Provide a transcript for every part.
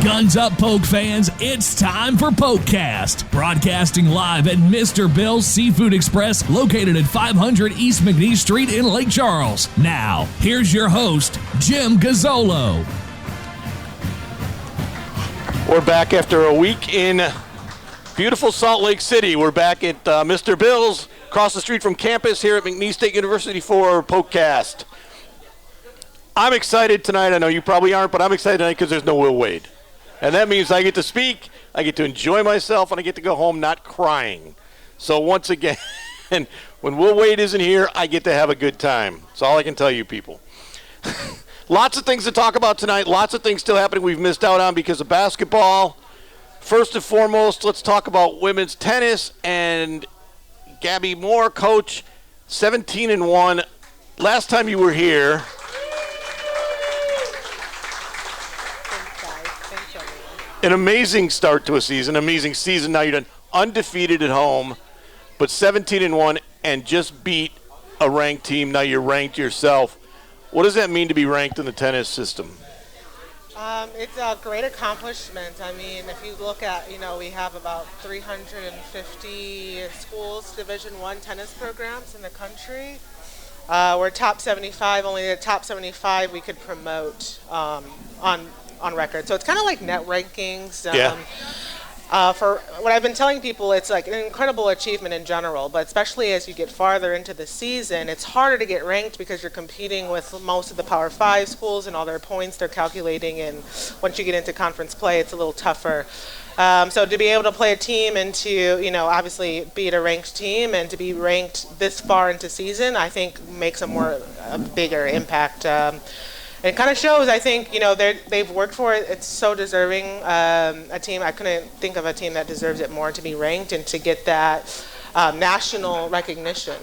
Guns up, Poke fans. It's time for PokeCast. Broadcasting live at Mr. Bill's Seafood Express, located at 500 East McNeese Street in Lake Charles. Now, here's your host, Jim Gazzolo. We're back after a week in beautiful Salt Lake City. We're back at Mr. Bill's, across the street from campus here at McNeese State University for PokeCast. I'm excited tonight. I know you probably aren't, but I'm excited tonight because there's no Will Wade. And that means I get to speak, I get to enjoy myself, and I get to go home not crying. So once again, when Will Wade isn't here, I get to have a good time. That's all I can tell you people. Lots of things to talk about tonight. Lots of things still happening we've missed out on because of basketball. First and foremost, let's talk about women's tennis and Gabby Moore, coach, 17-1. Last time you were here, an amazing start to a season, amazing season. Now you're done undefeated at home, but 17-1 and just beat a ranked team. Now you're ranked yourself. What does that mean to be ranked in the tennis system? It's a great accomplishment. I mean, if you look at, we have about 350 schools, Division I tennis programs in the country. We're top 75. Only the top 75 we could promote on record. So it's kind of like net rankings. Yeah. For what I've been telling people, it's like an incredible achievement in general, but especially as you get farther into the season, it's harder to get ranked because you're competing with most of the Power 5 schools and all their points they're calculating, and once you get into conference play, it's a little tougher. So to be able to play a team and to, obviously beat a ranked team and to be ranked this far into season, I think makes a bigger impact. It kind of shows, I think, they've worked for it. It's so deserving. A team, I couldn't think of a team that deserves it more to be ranked and to get that national recognition.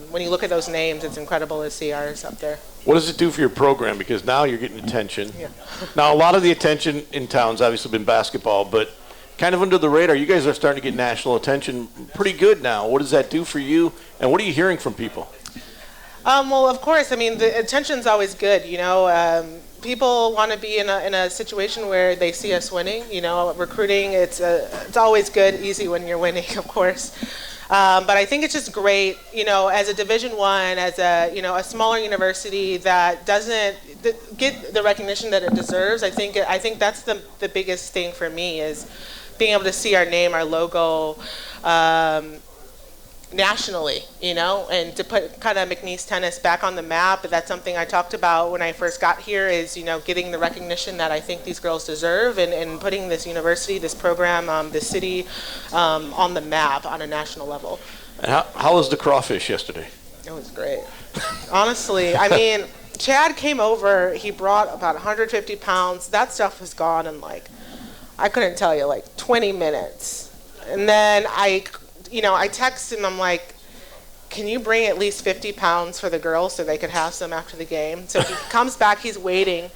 When you look at those names, it's incredible to see ours up there. What does it do for your program? Because now you're getting attention. Yeah. Now, a lot of the attention in town's obviously been basketball, but kind of under the radar, you guys are starting to get national attention pretty good now. What does that do for you, and what are you hearing from people? Well, of course. I mean, the attention's always good. People want to be in a situation where they see us winning. Recruiting, it's always good, easy when you're winning, of course. But I think it's just great, as a Division I, as a smaller university that doesn't get the recognition that it deserves. I think that's the biggest thing for me is being able to see our name, our logo, nationally, and to put kind of McNeese tennis back on the map. That's something I talked about when I first got here is, getting the recognition that I think these girls deserve and putting this university, this program, this city on the map on a national level. And how was the crawfish yesterday? It was great. Honestly, I mean, Chad came over, he brought about 150 pounds. That stuff was gone in I couldn't tell you, 20 minutes. And then I text him, I'm like, can you bring at least 50 pounds for the girls so they could have some after the game? So he comes back, he's waiting.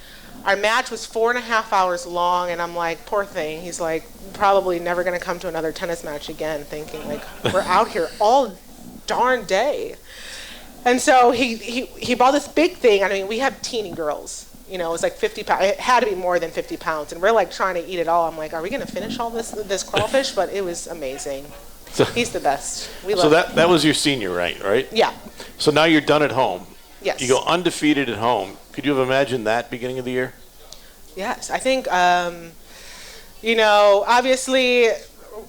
Our match was 4.5 hours long, and I'm like, poor thing. He's like, probably never going to come to another tennis match again, thinking, we're out here all darn day. And so he brought this big thing. I mean, we have teeny girls. It was 50 pounds. It had to be more than 50 pounds. And we're trying to eat it all. I'm like, are we going to finish all this crawfish? But it was amazing. He's the best. We love him. That was your senior rank, right? Yeah. So now you're done at home. Yes. You go undefeated at home. Could you have imagined that beginning of the year? Yes. I think, obviously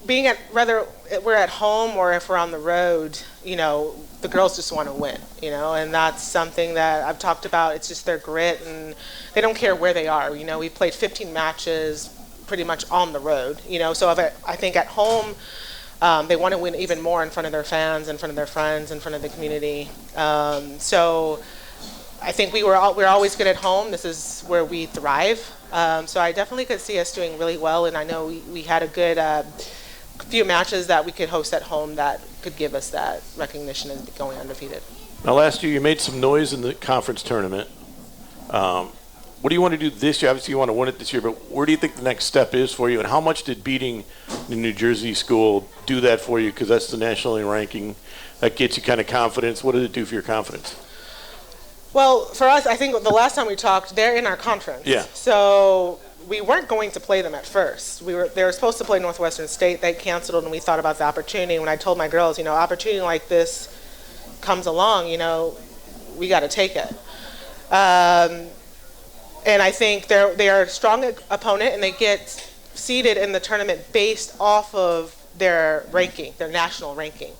being whether we're at home or if we're on the road, the girls just want to win, and that's something that I've talked about. It's just their grit, and they don't care where they are. We played 15 matches pretty much on the road, so I think at home, they want to win even more in front of their fans, in front of their friends, in front of the community. So I think we're always good at home. This is where we thrive. So I definitely could see us doing really well, and I know we had a good few matches that we could host at home that could give us that recognition as going undefeated. Now, last year you made some noise in the conference tournament. What do you want to do this year? Obviously, you want to win it this year, but where do you think the next step is for you? And how much did beating the New Jersey school do that for you? Because that's the national ranking. That gets you kind of confidence. What did it do for your confidence? Well, for us, I think the last time we talked, they're in our conference. Yeah. So we weren't going to play them at first. They were supposed to play Northwestern State. They canceled, and we thought about the opportunity. When I told my girls, opportunity like this comes along, we got to take it. And I think they are a strong opponent, and they get seeded in the tournament based off of their ranking, their national ranking.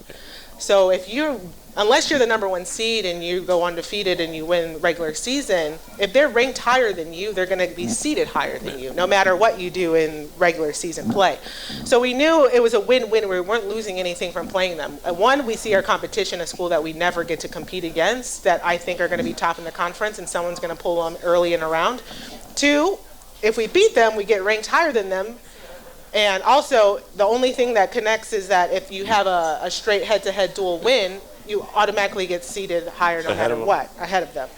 So unless you're the number one seed and you go undefeated and you win regular season, if they're ranked higher than you, they're going to be seeded higher than you, no matter what you do in regular season play. So we knew it was a win-win. We weren't losing anything from playing them. One, we see our competition, a school that we never get to compete against, that I think are going to be top in the conference, and someone's going to pull them early in a round. Two, if we beat them, we get ranked higher than them. And also, the only thing that connects is that if you have a straight head-to-head dual win, you automatically get seated higher no matter what, ahead of them.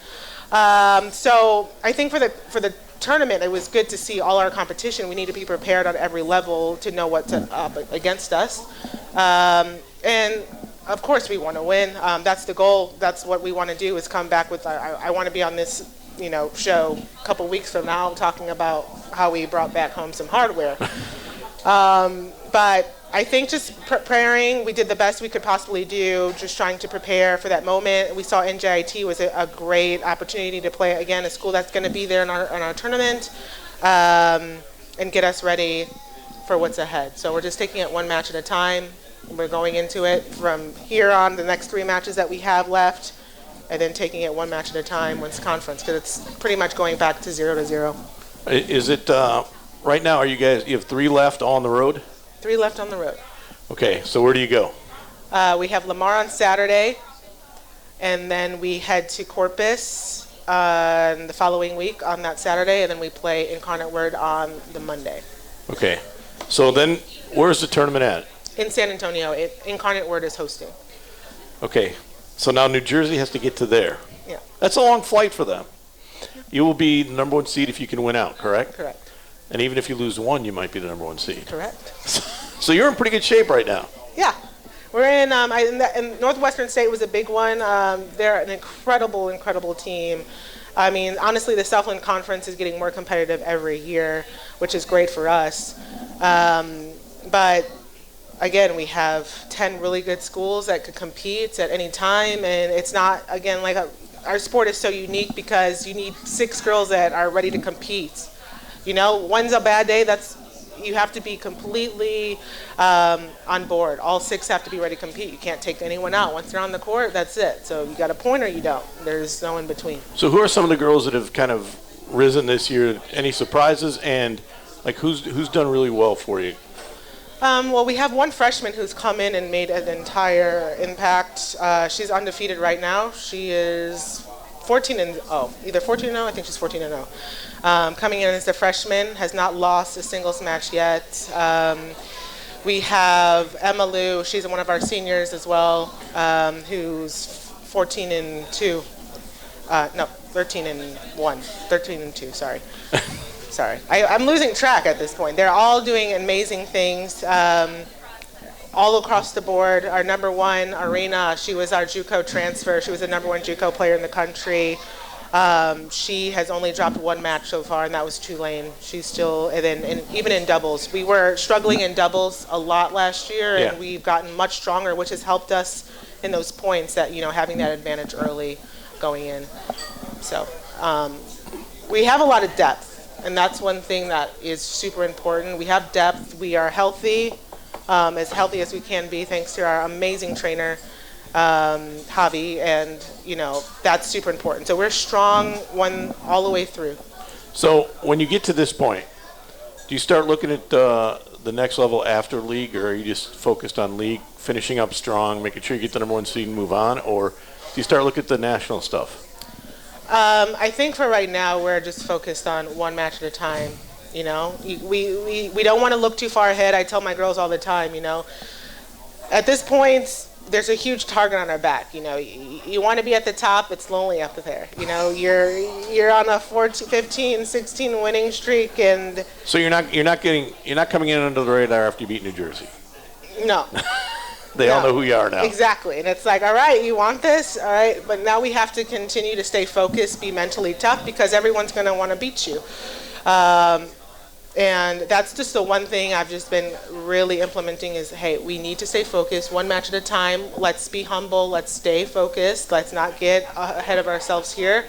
So I think for the tournament, it was good to see all our competition. We need to be prepared on every level to know what's up against us. And of course, we want to win. That's the goal. That's what we want to do, is come back with, I want to be on this show a couple weeks from now talking about how we brought back home some hardware. But I think just preparing, we did the best we could possibly do, just trying to prepare for that moment. We saw NJIT was a great opportunity to play, again, a school that's going to be there in our tournament, and get us ready for what's ahead. So we're just taking it one match at a time. We're going into it from here on, the next 3 matches that we have left, and then taking it one match at a time once conference, because it's pretty much going back to 0-0. Is it, right now, you have 3 left on the road? 3 left on the road. Okay, so where do you go? We have Lamar on Saturday, and then we head to Corpus the following week on that Saturday, and then we play Incarnate Word on the Monday. Okay, so then where's the tournament at? In San Antonio. Incarnate Word is hosting. Okay, so now New Jersey has to get to there. Yeah. That's a long flight for them. You will be the number 1 seed if you can win out, correct? Correct. And even if you lose 1, you might be the number 1 seed. Correct. So you're in pretty good shape right now. Yeah. We're in, and Northwestern State was a big one. They're an incredible, incredible team. I mean, honestly, the Southland Conference is getting more competitive every year, which is great for us. But again, we have 10 really good schools that could compete at any time, and it's not, again, like our sport is so unique because you need 6 girls that are ready to compete. One's a bad day, you have to be completely on board. All 6 have to be ready to compete. You can't take anyone out. Once they're on the court, that's it. So you got a point or you don't. There's no in between. So who are some of the girls that have kind of risen this year? Any surprises? And who's done really well for you? Well, we have one freshman who's come in and made an entire impact. She's undefeated right now. She is 14-0. Either 14-0, I think she's 14-0. Coming in as a freshman, has not lost a singles match yet. We have Emma Lou, she's one of our seniors as well, who's 14-2. No, 13-1. 13-2, sorry. Sorry. I'm losing track at this point. They're all doing amazing things. All across the board. Our number 1, Arena, she was our JUCO transfer. She was the number 1 JUCO player in the country. She has only dropped 1 match so far, and that was Tulane. She's still, and then even in doubles. We were struggling in doubles a lot last year, and we've gotten much stronger, which has helped us in those points that, having that advantage early going in. So we have a lot of depth, and that's one thing that is super important. We have depth. We are healthy as we can be, thanks to our amazing trainer, Javi, and that's super important. So we're strong all the way through. So when you get to this point, do you start looking at the next level after league, or are you just focused on league, finishing up strong, making sure you get the number 1 seed and move on, or do you start looking at the national stuff? I think for right now we're just focused on one match at a time. We don't want to look too far ahead. I tell my girls all the time, at this point, there's a huge target on our back. You want to be at the top. It's lonely up there. You're on a 15, 16 winning streak, and so you're not coming in under the radar after you beat New Jersey. No. They all know who you are now. Exactly, and it's like, all right, you want this, all right, but now we have to continue to stay focused, be mentally tough, because everyone's going to want to beat you. And that's just the one thing I've just been really implementing is, hey, we need to stay focused, one match at a time. Let's be humble. Let's stay focused. Let's not get ahead of ourselves here.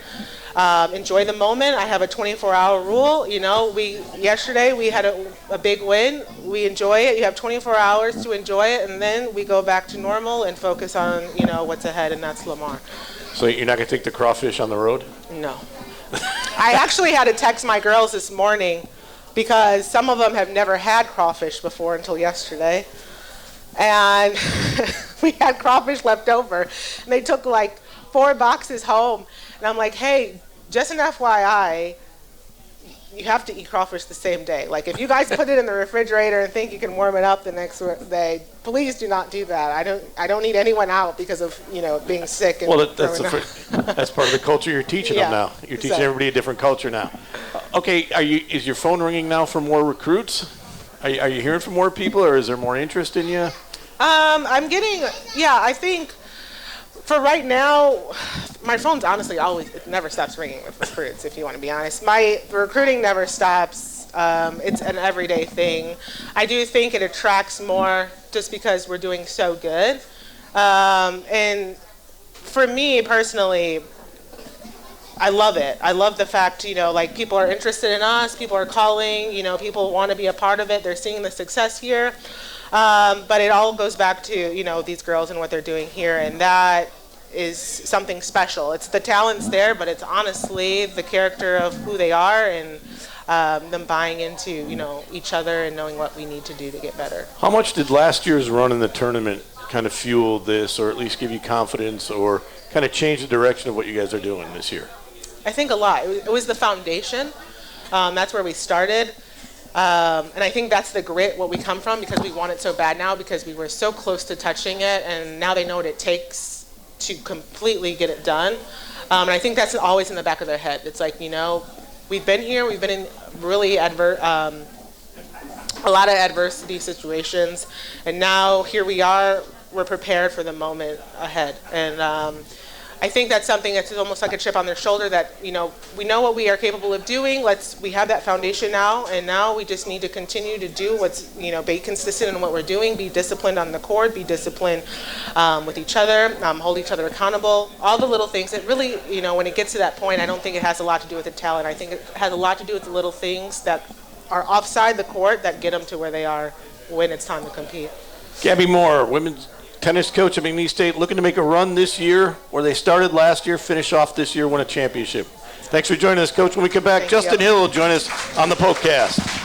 Enjoy the moment. I have a 24-hour rule. Yesterday we had a big win. We enjoy it. You have 24 hours to enjoy it, and then we go back to normal and focus on, what's ahead, and that's Lamar. So you're not going to take the crawfish on the road? No. I actually had to text my girls this morning because some of them have never had crawfish before until yesterday. And we had crawfish left over. And they took like 4 boxes home. And I'm like, hey, just an FYI, you have to eat crawfish the same day. Like, if you guys put it in the refrigerator and think you can warm it up the next day, please do not do that. I don't need anyone out because of, being sick. And that's part of the culture you're teaching them now. You're teaching everybody a different culture now. Okay, is your phone ringing now for more recruits? Are you hearing from more people, or is there more interest in you? I think for right now, my phone's honestly it never stops ringing with recruits, if you want to be honest. My recruiting never stops. It's an everyday thing. I do think it attracts more just because we're doing so good. And for me personally, I love it. I love the fact, people are interested in us, people are calling, people want to be a part of it. They're seeing the success here. But it all goes back to, these girls and what they're doing here. And that is something special. It's the talent's there, but it's honestly the character of who they are and them buying into, each other and knowing what we need to do to get better. How much did last year's run in the tournament kind of fuel this, or at least give you confidence, or kind of change the direction of what you guys are doing this year? I think a lot. It was the foundation. That's where we started. And I think that's the grit, what we come from, because we want it so bad now, because we were so close to touching it, and now they know what it takes to completely get it done. And I think that's always in the back of their head. It's like, we've been here, we've been in really a lot of adversity situations, and now here we are, we're prepared for the moment ahead. And I think that's something that's almost like a chip on their shoulder that, we know what we are capable of doing. We have that foundation now, and now we just need to continue to do what's, be consistent in what we're doing, be disciplined on the court, be disciplined with each other, hold each other accountable, all the little things. It really, when it gets to that point, I don't think it has a lot to do with the talent. I think it has a lot to do with the little things that are offside the court that get them to where they are when it's time to compete. Gabby Moore, women's tennis coach at McNeese State, looking to make a run this year where they started last year, finish off this year, win a championship. Thanks for joining us, Coach. When we come back, Justin Hill will join us on the PokeCast.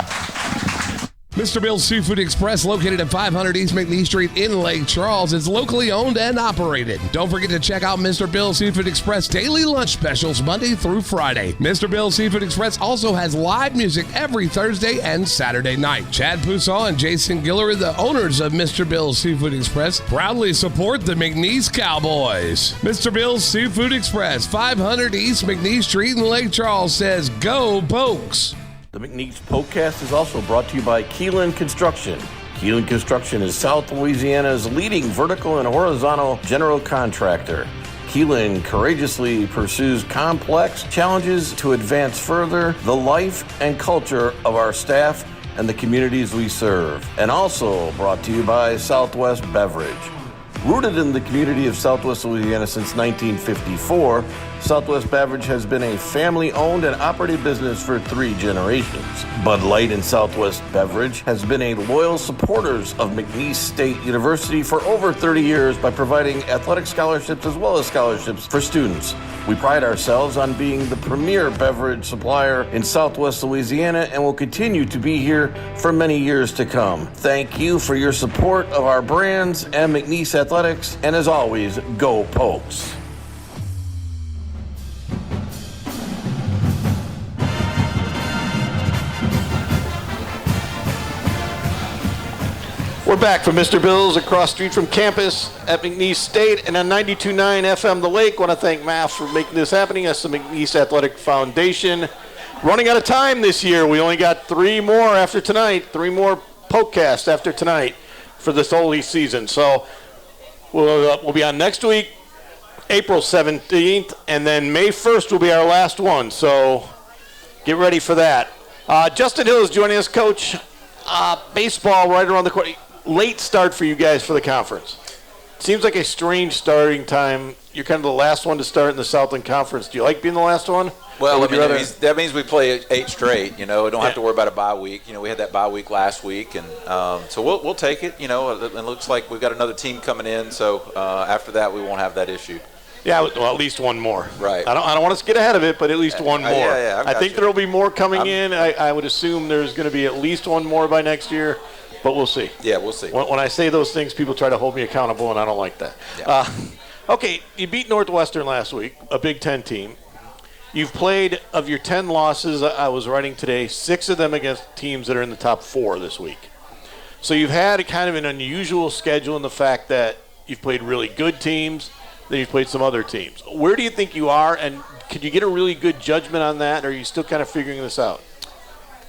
Mr. Bill's Seafood Express, located at 500 East McNeese Street in Lake Charles, is locally owned and operated. Don't forget to check out Mr. Bill's Seafood Express daily lunch specials Monday through Friday. Mr. Bill's Seafood Express also has live music every Thursday and Saturday night. Chad Poussaint and Jason Guillory, the owners of Mr. Bill's Seafood Express, proudly support the McNeese Cowboys. Mr. Bill's Seafood Express, 500 East McNeese Street in Lake Charles, says, "Go Pokes!" The McNeese PokeCast is also brought to you by Keelan Construction. Keelan Construction is South Louisiana's leading vertical and horizontal general contractor. Keelan courageously pursues complex challenges to advance further the life and culture of our staff and the communities we serve. And also brought to you by Southwest Beverage. Rooted in the community of Southwest Louisiana since 1954, Southwest Beverage has been a family-owned and operated business for 3 generations. Bud Light and Southwest Beverage has been a loyal supporters of McNeese State University for over 30 years by providing athletic scholarships as well as scholarships for students. We pride ourselves on being the premier beverage supplier in Southwest Louisiana and will continue to be here for many years to come. Thank you for your support of our brands and McNeese Athletics, and as always, go Pokes. We're back from Mr. Bill's across the street from campus at McNeese State and on 92.9 FM The Lake. Want to thank MAF for making this happening. That's the McNeese Athletic Foundation. Running out of time this year. We only got 3 more after tonight, 3 more PokeCasts after tonight for this whole season. So we'll be on next week, April 17th, and then May 1st will be our last one. So get ready for that. Justin Hill is joining us, Coach. Baseball right around the corner. Late start for you guys for the conference. Seems like a strange starting time. You're kind of the last one to start in the Southland Conference. Do you like being the last one? Well, that means we play 8 straight. We don't have to worry about a bye week. We had that bye week last week, and so we'll take it. It looks like we've got another team coming in. So after that, we won't have that issue. Yeah, well, at least one more. Right. I don't want us to get ahead of it, but at least one more. Yeah, I think there will be more coming in. I would assume there's going to be at least one more by next year, but we'll see. Yeah, we'll see. When I say those things, people try to hold me accountable, and I don't like that. Yeah. Okay, you beat Northwestern last week, a Big Ten team. You've played, of your 10 losses, I was writing today, 6 of them against teams that are in the top 4 this week. So you've had kind of an unusual schedule in the fact that you've played really good teams, then you've played some other teams. Where do you think you are, and could you get a really good judgment on that, or are you still kind of figuring this out?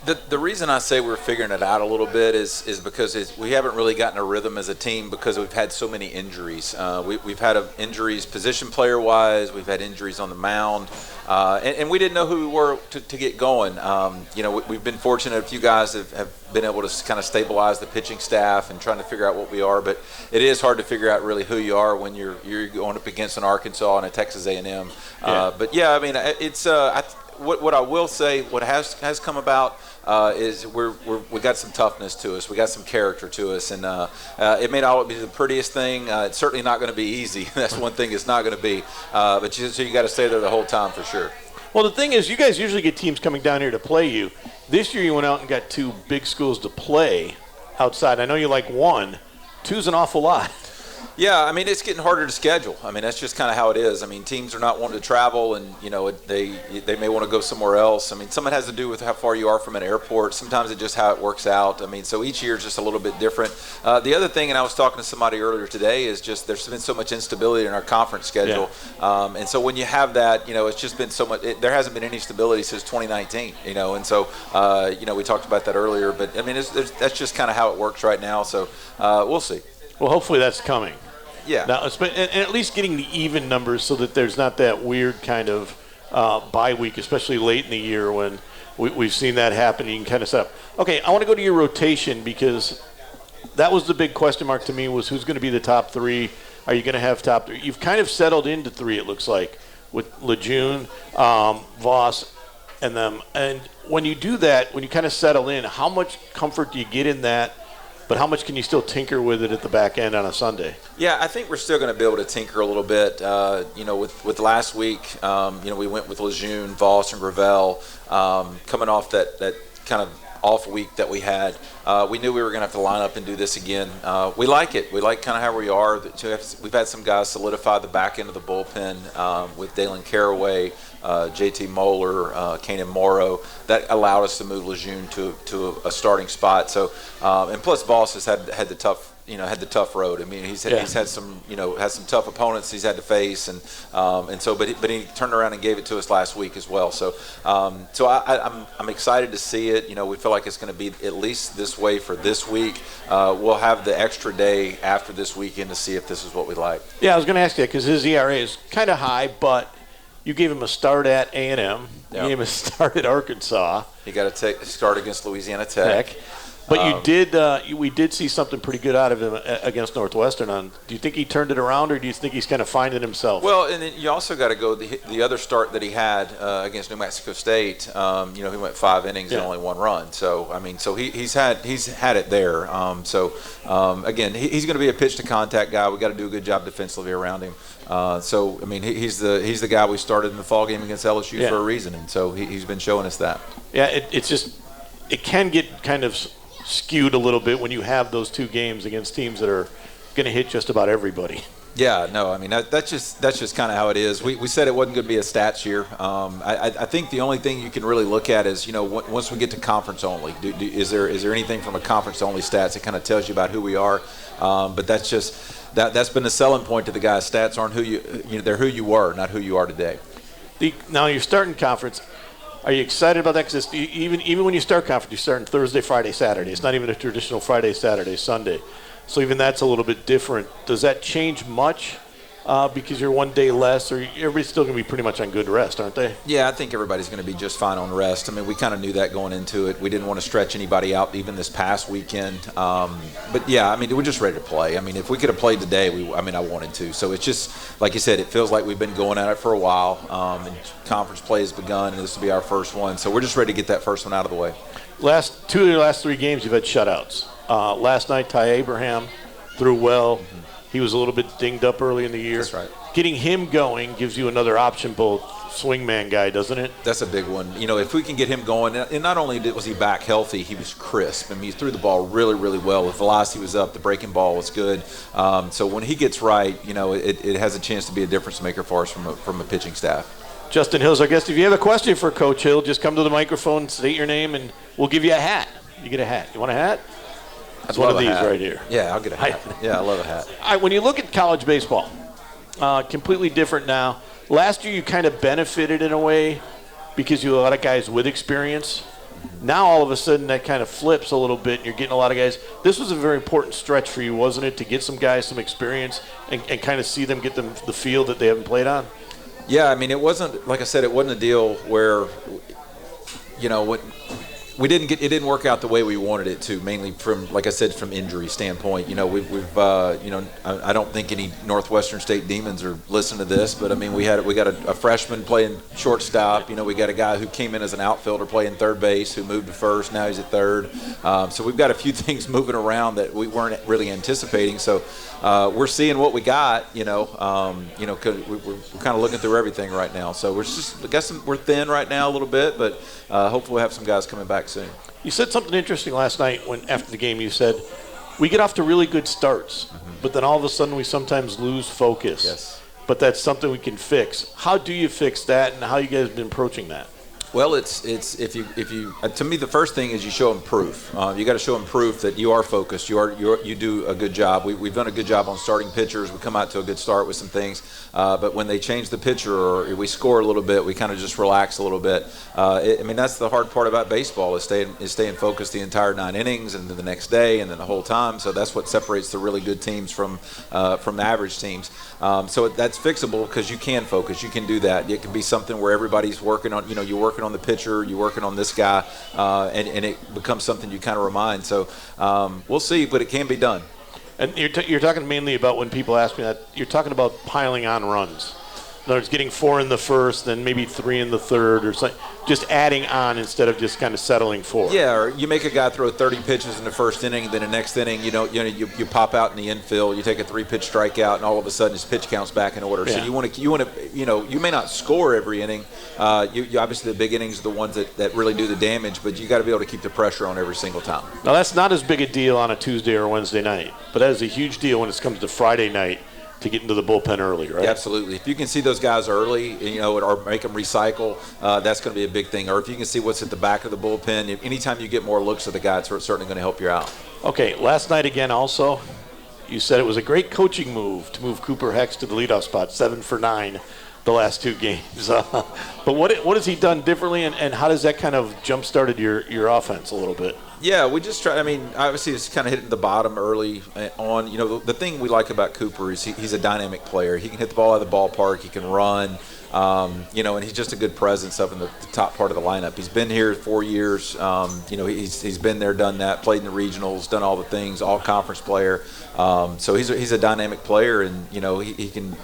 The reason I say we're figuring it out a little bit is because we haven't really gotten a rhythm as a team because we've had so many injuries. We've had injuries position player-wise. We've had injuries on the mound. And we didn't know who we were to get going. We've been fortunate. A few guys have been able to kind of stabilize the pitching staff and trying to figure out what we are. But it is hard to figure out really who you are when you're going up against an Arkansas and a Texas A&M. But yeah, I mean, it's what I will say, what has come about is we got some toughness to us. We got some character to us, and it may not be the prettiest thing. It's certainly not going to be easy. That's one thing it's not going to be. But you got to stay there the whole time for sure. Well, the thing is, you guys usually get teams coming down here to play you. This year you went out and got 2 big schools to play outside. I know you like 1. 2's an awful lot. Yeah, I mean, it's getting harder to schedule. I mean, that's just kind of how it is. I mean, teams are not wanting to travel, and, they may want to go somewhere else. I mean, some of it has to do with how far you are from an airport. Sometimes it's just how it works out. I mean, so each year is just a little bit different. The other thing, and I was talking to somebody earlier today, is just there's been so much instability in our conference schedule. Yeah. And so when you have that, it's just been so much – there hasn't been any stability since 2019, and so, we talked about that earlier. But, I mean, that's just kind of how it works right now. So we'll see. Well, hopefully that's coming. Yeah. Now, and at least getting the even numbers so that there's not that weird kind of bye week, especially late in the year when we've seen that happen. You can kind of set up. Okay, I want to go to your rotation because that was the big question mark to me was who's going to be the top 3. Are you going to have top 3? You've kind of settled into 3, it looks like, with Lejeune, Voss, and them. And when you do that, when you kind of settle in, how much comfort do you get in that? But how much can you still tinker with it at the back end on a Sunday? Yeah, I think we're still going to be able to tinker a little bit. With last week, we went with Lejeune, Voss, and Gravel coming off that kind of off week that we had. We knew we were going to have to line up and do this again. We like it. We like kind of how we are. We've had some guys solidify the back end of the bullpen with Dalen Caraway, JT Moeller, Kanan Morrow. That allowed us to move Lejeune to a starting spot. So, and plus Voss has had the tough. Had the tough road. I mean, he's had some, has some tough opponents he's had to face, and so, but he turned around and gave it to us last week as well. So, I'm excited to see it. We feel like it's going to be at least this way for this week. We'll have the extra day after this weekend to see if this is what we like. Yeah, I was going to ask you that because his ERA is kind of high, but you gave him a start at A&M. Yep. You gave him a start at Arkansas. He got to start against Louisiana Tech. But we did see something pretty good out of him against Northwestern. Do you think he turned it around, or do you think he's kind of finding himself? Well, and then you also got to go the other start that he had against New Mexico State. He went 5 innings and only 1 run. So I mean, so he's had it there. Again, he's going to be a pitch to contact guy. We got to do a good job defensively around him. So I mean, he's the guy we started in the fall game against LSU for a reason, and so he's been showing us that. Yeah, it can get kind of skewed a little bit when you have those 2 games against teams that are going to hit just about everybody. Yeah, no, I mean that's just kind of how it is. We said it wasn't going to be a stats year. I think the only thing you can really look at is once we get to conference only, is there anything from a conference only stats that kind of tells you about who we are? But that's just that's been the selling point to the guys. Stats aren't they're who you were, not who you are today. Now you're starting conference. Are you excited about that? Because even when you start conference, you start on Thursday, Friday, Saturday. It's not even a traditional Friday, Saturday, Sunday. So even that's a little bit different. Does that change much because you're one day less, or everybody's still going to be pretty much on good rest, aren't they? Yeah, I think everybody's going to be just fine on rest. I mean, we kind of knew that going into it. We didn't want to stretch anybody out even this past weekend. But, yeah, I mean, we're just ready to play. I mean, if we could have played today, I wanted to. So it's just, like you said, it feels like we've been going at it for a while. And conference play has begun, and this will be our first one. So we're just ready to get that first one out of the way. Two of your last 3 games, you've had shutouts. Last night, Ty Abraham threw well. Mm-hmm. He was a little bit dinged up early in the year. That's right. Getting him going gives you another option, both swingman guy, doesn't it? That's a big one. You know, if we can get him going, and not only was he back healthy, he was crisp. I mean, he threw the ball really, really well. The velocity was up. The breaking ball was good. So when he gets right, you know, it has a chance to be a difference maker for us from a pitching staff. Justin Hill's our guest. If you have a question for Coach Hill, just come to the microphone, state your name, and we'll give you a hat. You get a hat. You want a hat? That's one of these right here. Yeah, I'll get a hat. Yeah, I love a hat. All right, when you look at college baseball, completely different now. Last year you kind of benefited in a way because you had a lot of guys with experience. Now all of a sudden that kind of flips a little bit and you're getting a lot of guys. This was a very important stretch for you, wasn't it, to get some guys some experience and kind of see them get them the field that they haven't played on? Yeah, I mean, it wasn't, like I said, it wasn't a deal where, you know, it didn't work out the way we wanted it to, mainly from, like I said, from injury standpoint. You know, we've you know, I don't think any Northwestern State Demons are listening to this, but I mean, we got a freshman playing shortstop. You know, we got a guy who came in as an outfielder playing third base, who moved to first. Now he's at third. So we've got a few things moving around that we weren't really anticipating. So we're seeing what we got. You know, we're kind of looking through everything right now. So we're thin right now a little bit, but hopefully we'll have some guys coming back soon. You said something interesting last night after the game. You said we get off to really good starts, but then all of a sudden we sometimes lose focus. Yes. But that's something we can fix. How do you fix that, and how you guys been approaching that? Well, it's if you to me the first thing is you show them proof. You got to show them proof that you are focused. You do a good job. We've done a good job on starting pitchers. We come out to a good start with some things, but when they change the pitcher or we score a little bit, we kind of just relax a little bit. I mean, that's the hard part about baseball is staying focused the entire 9 innings and then the next day and then the whole time. So that's what separates the really good teams from the average teams. So that's fixable because you can focus. You can do that. It can be something where everybody's working on. You know, you're working on the pitcher, you're working on this guy, and it becomes something you kind of remind. So we'll see, but it can be done. And you're talking mainly about when people ask me that, you're talking about piling on runs. In other words, getting 4 in the first, then maybe 3 in the third, or something. Just adding on instead of just kind of settling for. Yeah, or you make a guy throw 30 pitches in the first inning, then the next inning, you pop out in the infield, you take a 3-pitch strikeout, and all of a sudden his pitch count's back in order. Yeah. So you want to, you may not score every inning. You obviously the big innings are the ones that really do the damage, but you got to be able to keep the pressure on every single time. Now that's not as big a deal on a Tuesday or Wednesday night, but that is a huge deal when it comes to Friday night. To get into the bullpen early, right? Yeah, absolutely. If you can see those guys early, or make them recycle, that's going to be a big thing. Or if you can see what's at the back of the bullpen, anytime you get more looks at the guy, it's certainly going to help you out. Okay, last night again also, you said it was a great coaching move to move Cooper Hex to the leadoff spot, 7 for 9 the last 2 games. But what has he done differently, and how does that kind of jump-started your offense a little bit? Yeah, we just try. I mean, obviously, it's kind of hitting the bottom early on. You know, the thing we like about Cooper is he's a dynamic player. He can hit the ball out of the ballpark. He can run. And he's just a good presence up in the top part of the lineup. He's been here 4 years. He's been there, done that, played in the regionals, done all the things, all conference player. So he's a dynamic player, and he can.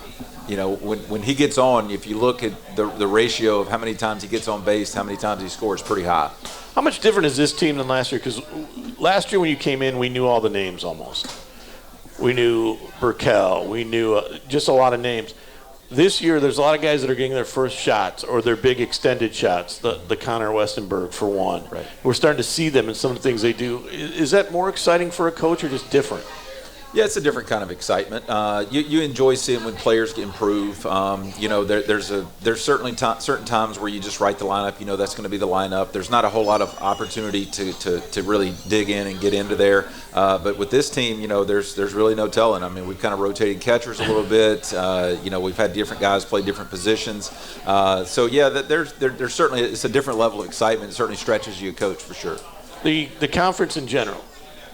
When he gets on, if you look at the ratio of how many times he gets on base, how many times he scores, pretty high. How much different is this team than last year? Because last year when you came in, we knew all the names almost. We knew Burkell. We knew just a lot of names. This year, there's a lot of guys that are getting their first shots or their big extended shots, the Connor Westenberg for one. Right. We're starting to see them in some of the things they do. Is that more exciting for a coach or just different? Yeah, it's a different kind of excitement. You enjoy seeing when players improve. There's certainly certain times where you just write the lineup. That's going to be the lineup. There's not a whole lot of opportunity to really dig in and get into there. But with this team, there's really no telling. I mean, we've kind of rotated catchers a little bit. We've had different guys play different positions. So yeah, there's certainly it's a different level of excitement. It certainly stretches you a coach for sure. The conference in general,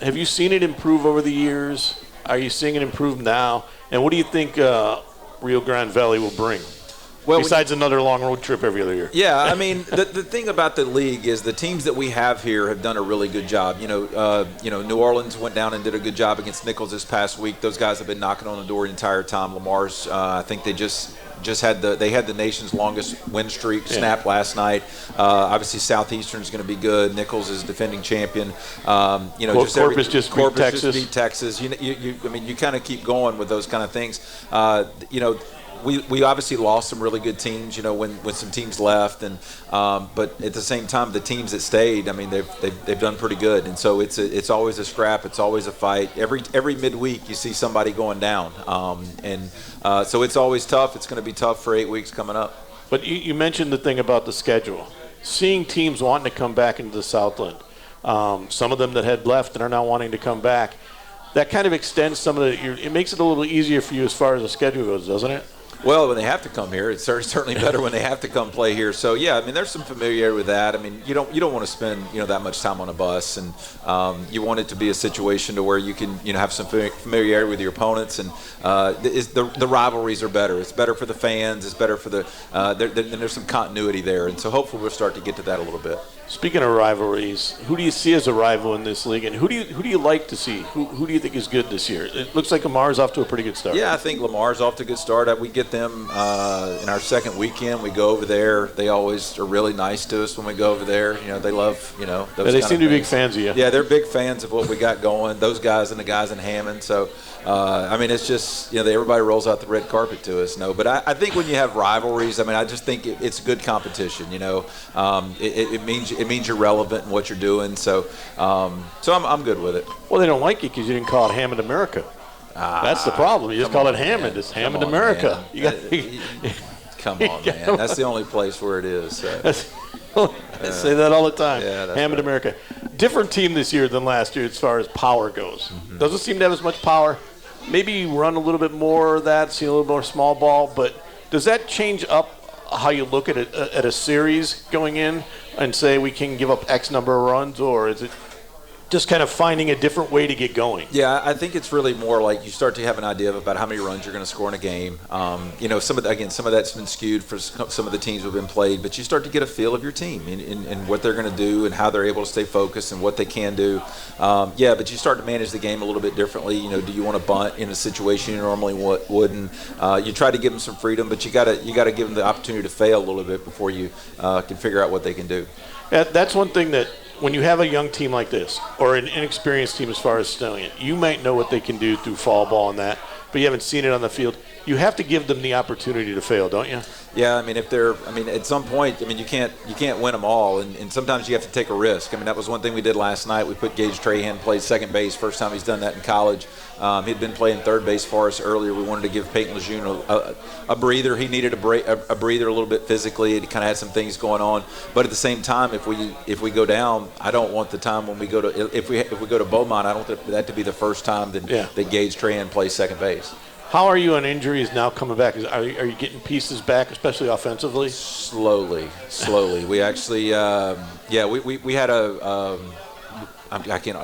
have you seen it improve over the years? Are you seeing it improve now? And what do you think Rio Grande Valley will bring. Well, besides another long road trip every other year. Yeah, I mean, the thing about the league is the teams that we have here have done a really good job. New Orleans went down and did a good job against Nichols this past week. Those guys have been knocking on the door the entire time. Lamar's, I think they just had the nation's longest win streak snap last night. Obviously, Southeastern's going to be good. Nichols is defending champion. Corpus just beat Texas. You kind of keep going with those kind of things. We obviously lost some really good teams, when some teams left, and but at the same time, the teams that stayed, I mean, they've done pretty good, and so it's always a scrap, it's always a fight. Every midweek, you see somebody going down, so it's always tough. It's going to be tough for 8 weeks coming up. But you mentioned the thing about the schedule, seeing teams wanting to come back into the Southland, some of them that had left and are now wanting to come back. That kind of extends some of it makes it a little easier for you as far as the schedule goes, doesn't it? Well, when they have to come here, it's certainly better when they have to come play here. So yeah, I mean, there's some familiarity with that. I mean, you don't want to spend that much time on a bus, and you want it to be a situation to where you can have some familiarity with your opponents, and the rivalries are better. It's better for the fans. It's better for there's some continuity there, and so hopefully we'll start to get to that a little bit. Speaking of rivalries, who do you see as a rival in this league, and who do you like to see? Who do you think is good this year? It looks like Lamar's off to a pretty good start. Yeah, I think Lamar's off to a good start. We get them in our second weekend. We go over there. They always are really nice to us when we go over there. They love those. They seem to be big fans of you. Yeah, they're big fans of what we got going. Those guys and the guys in Hammond. So I mean, it's just everybody rolls out the red carpet to us. But I think when you have rivalries, I mean, I just think it's good competition. It means you're relevant in what you're doing. So I'm good with it. Well, they don't like you because you didn't call it Hammond America. That's the problem. You just call it Hammond. It's Hammond America. Come on, man. That's the only place where it is. So. I say that all the time. Yeah, Hammond right. America. Different team this year than last year as far as power goes. Mm-hmm. Doesn't seem to have as much power. Maybe run a little bit more of that, see a little more small ball. But does that change up how you look at a series going in and say we can give up X number of runs, or is it just kind of finding a different way to get going? Yeah, I think it's really more like you start to have an idea about how many runs you're going to score in a game. Some of that's been skewed for some of the teams who've been played, but you start to get a feel of your team and what they're going to do and how they're able to stay focused and what they can do. But you start to manage the game a little bit differently. Do you want to bunt in a situation you normally wouldn't? You try to give them some freedom, but you got to give them the opportunity to fail a little bit before you can figure out what they can do. Yeah, that's one thing that when you have a young team like this, or an inexperienced team as far as snowing it, you might know what they can do through fall ball and that, but you haven't seen it on the field. You have to give them the opportunity to fail, don't you? Yeah, I mean, at some point, you can't win them all, and sometimes you have to take a risk. I mean, that was one thing we did last night. We put Gage Trahan, played second base, first time he's done that in college. He'd been playing third base for us earlier. We wanted to give Peyton Lejeune a breather. He needed a breather a little bit physically. He kind of had some things going on, but at the same time, if we go down, I don't want the time when we go to if we go to Beaumont, I don't want that to be the first time that Gage Trahan plays second base. How are you on injuries now coming back? Are you getting pieces back, especially offensively? Slowly. We actually, we had I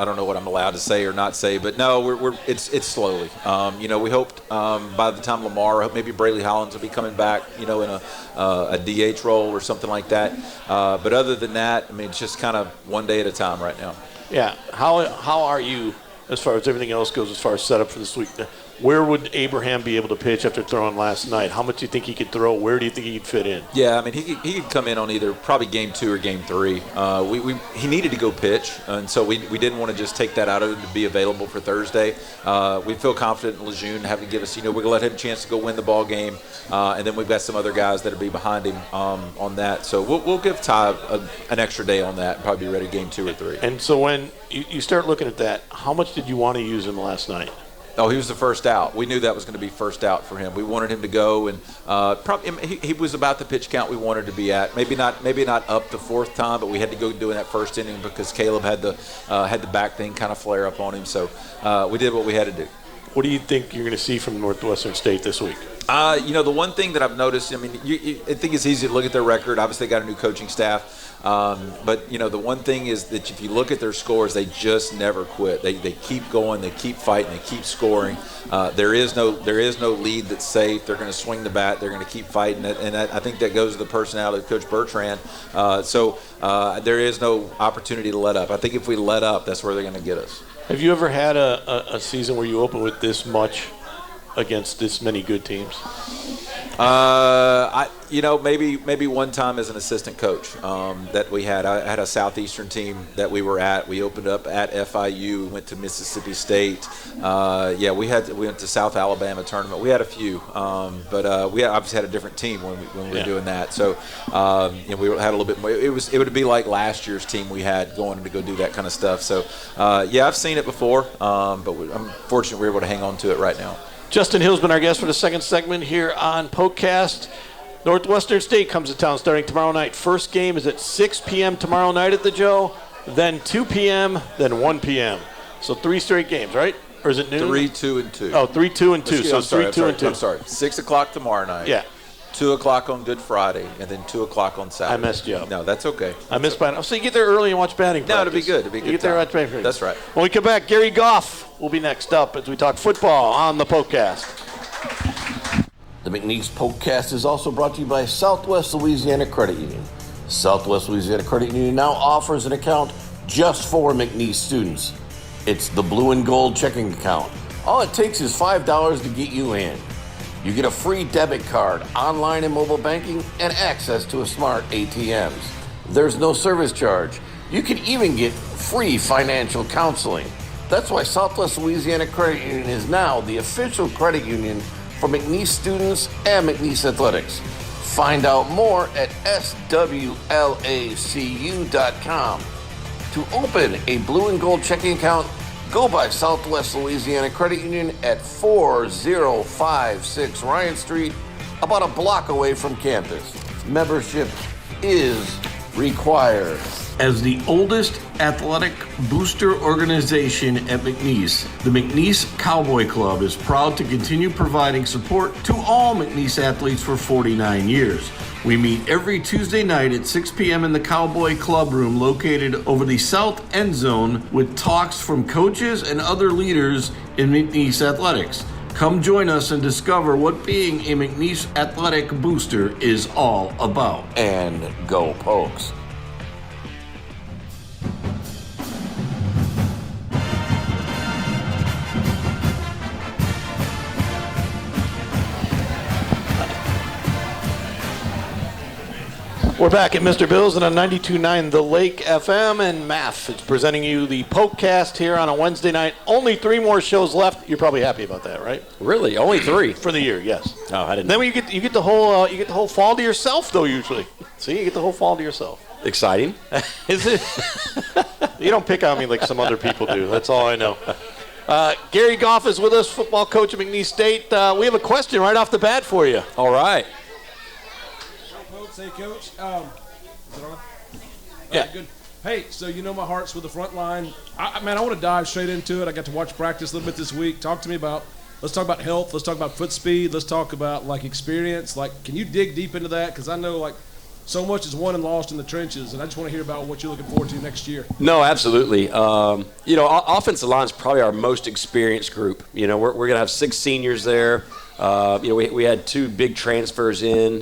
don't know what I'm allowed to say or not say, but no, it's slowly. We hoped by the time Lamar, maybe Brayley Hollins will be coming back, in a DH role or something like that. But other than that, I mean, it's just kind of one day at a time right now. Yeah. How are you as far as everything else goes, as far as setup for this week? Where would Abraham be able to pitch after throwing last night? How much do you think he could throw? Where do you think he could fit in? Yeah, I mean, he could come in on either probably game 2 or game 3. He needed to go pitch, and so we didn't want to just take that out of him to be available for Thursday. We feel confident in Lejeune having to give us, we're going to let him a chance to go win the ball game, and then we've got some other guys that'll be behind him on that. So we'll give Ty an extra day on that and probably be ready game 2 or 3. And so when you start looking at that, how much did you want to use him last night? Oh, he was the first out. We knew that was going to be first out for him. We wanted him to go, and he was about the pitch count we wanted to be at. Maybe not up the fourth time, but we had to go doing that first inning because Caleb had the back thing kind of flare up on him. So we did what we had to do. What do you think you're going to see from Northwestern State this week? The one thing that I've noticed, I think it's easy to look at their record. Obviously, they got a new coaching staff. But the one thing is that if you look at their scores, they just never quit. They keep going, they keep fighting, they keep scoring. There is no lead that's safe. They're going to swing the bat. They're going to keep fighting it. And I think that goes to the personality of Coach Bertrand. So there is no opportunity to let up. I think if we let up, that's where they're going to get us. Have you ever had a season where you open with this much against this many good teams? Maybe one time as an assistant coach that we had. I had a Southeastern team that we were at. We opened up at FIU. We went to Mississippi State. We went to South Alabama tournament. We had a few, but we obviously had a different team when we were doing that. So we had a little bit more. It would be like last year's team we had going to go do that kind of stuff. So I've seen it before, but I'm fortunate we're able to hang on to it right now. Justin Hill's been our guest for the second segment here on PokeCast. Northwestern State comes to town starting tomorrow night. First game is at 6 p.m. tomorrow night at the Joe, then 2 p.m., then 1 p.m. So 3 straight games, right? Or is it noon? 3, 2, and 2. Oh, 3, 2, and 2. I'm sorry, 6 o'clock tomorrow night. Yeah. 2 o'clock on Good Friday, and then 2 o'clock on Saturday. I messed you up. No, that's okay. I missed batting. So you get there early and watch batting practice. No, it'll be good. It'll be good. You get there and watch batting practice. That's right. When we come back, Gary Goff will be next up as we talk football on the PokeCast. The McNeese PokeCast is also brought to you by Southwest Louisiana Credit Union. Southwest Louisiana Credit Union now offers an account just for McNeese students. It's the blue and gold checking account. All it takes is $5 to get you in. You get a free debit card, online and mobile banking, and access to a smart ATMs. There's no service charge. You can even get free financial counseling. That's why Southwest Louisiana Credit Union is now the official credit union for McNeese students and McNeese athletics. Find out more at swlacu.com. To open a blue and gold checking account, go by Southwest Louisiana Credit Union at 4056 Ryan Street, about a block away from campus. Membership is required. As the oldest athletic booster organization at McNeese, the McNeese Cowboy Club is proud to continue providing support to all McNeese athletes for 49 years. We meet every Tuesday night at 6 p.m. in the Cowboy Club room located over the south end zone with talks from coaches and other leaders in McNeese athletics. Come join us and discover what being a McNeese athletic booster is all about. And go Pokes. We're back at Mr. Bill's and on 92.9 The Lake FM, and Math is presenting you the PokeCast here on a Wednesday night. Only 3 more shows left. You're probably happy about that, right? Really? Only 3 for the year? Yes. Oh, I didn't. Then you get the whole fall to yourself, though. Usually, see, you get the whole fall to yourself. Exciting. Is it? You don't pick on me like some other people do. That's all I know. Gary Goff is with us, football coach at McNeese State. We have a question right off the bat for you. All right. Hey, Coach. Is it on? Yeah. Good. Hey, so you know my heart's with the front line. I want to dive straight into it. I got to watch practice a little bit this week. Let's talk about health. Let's talk about foot speed. Let's talk about, experience. Can you dig deep into that? Because I know, so much is won and lost in the trenches, and I just want to hear about what you're looking forward to next year. No, absolutely. Offensive line is probably our most experienced group. We're going to have 6 seniors there. We had 2 big transfers in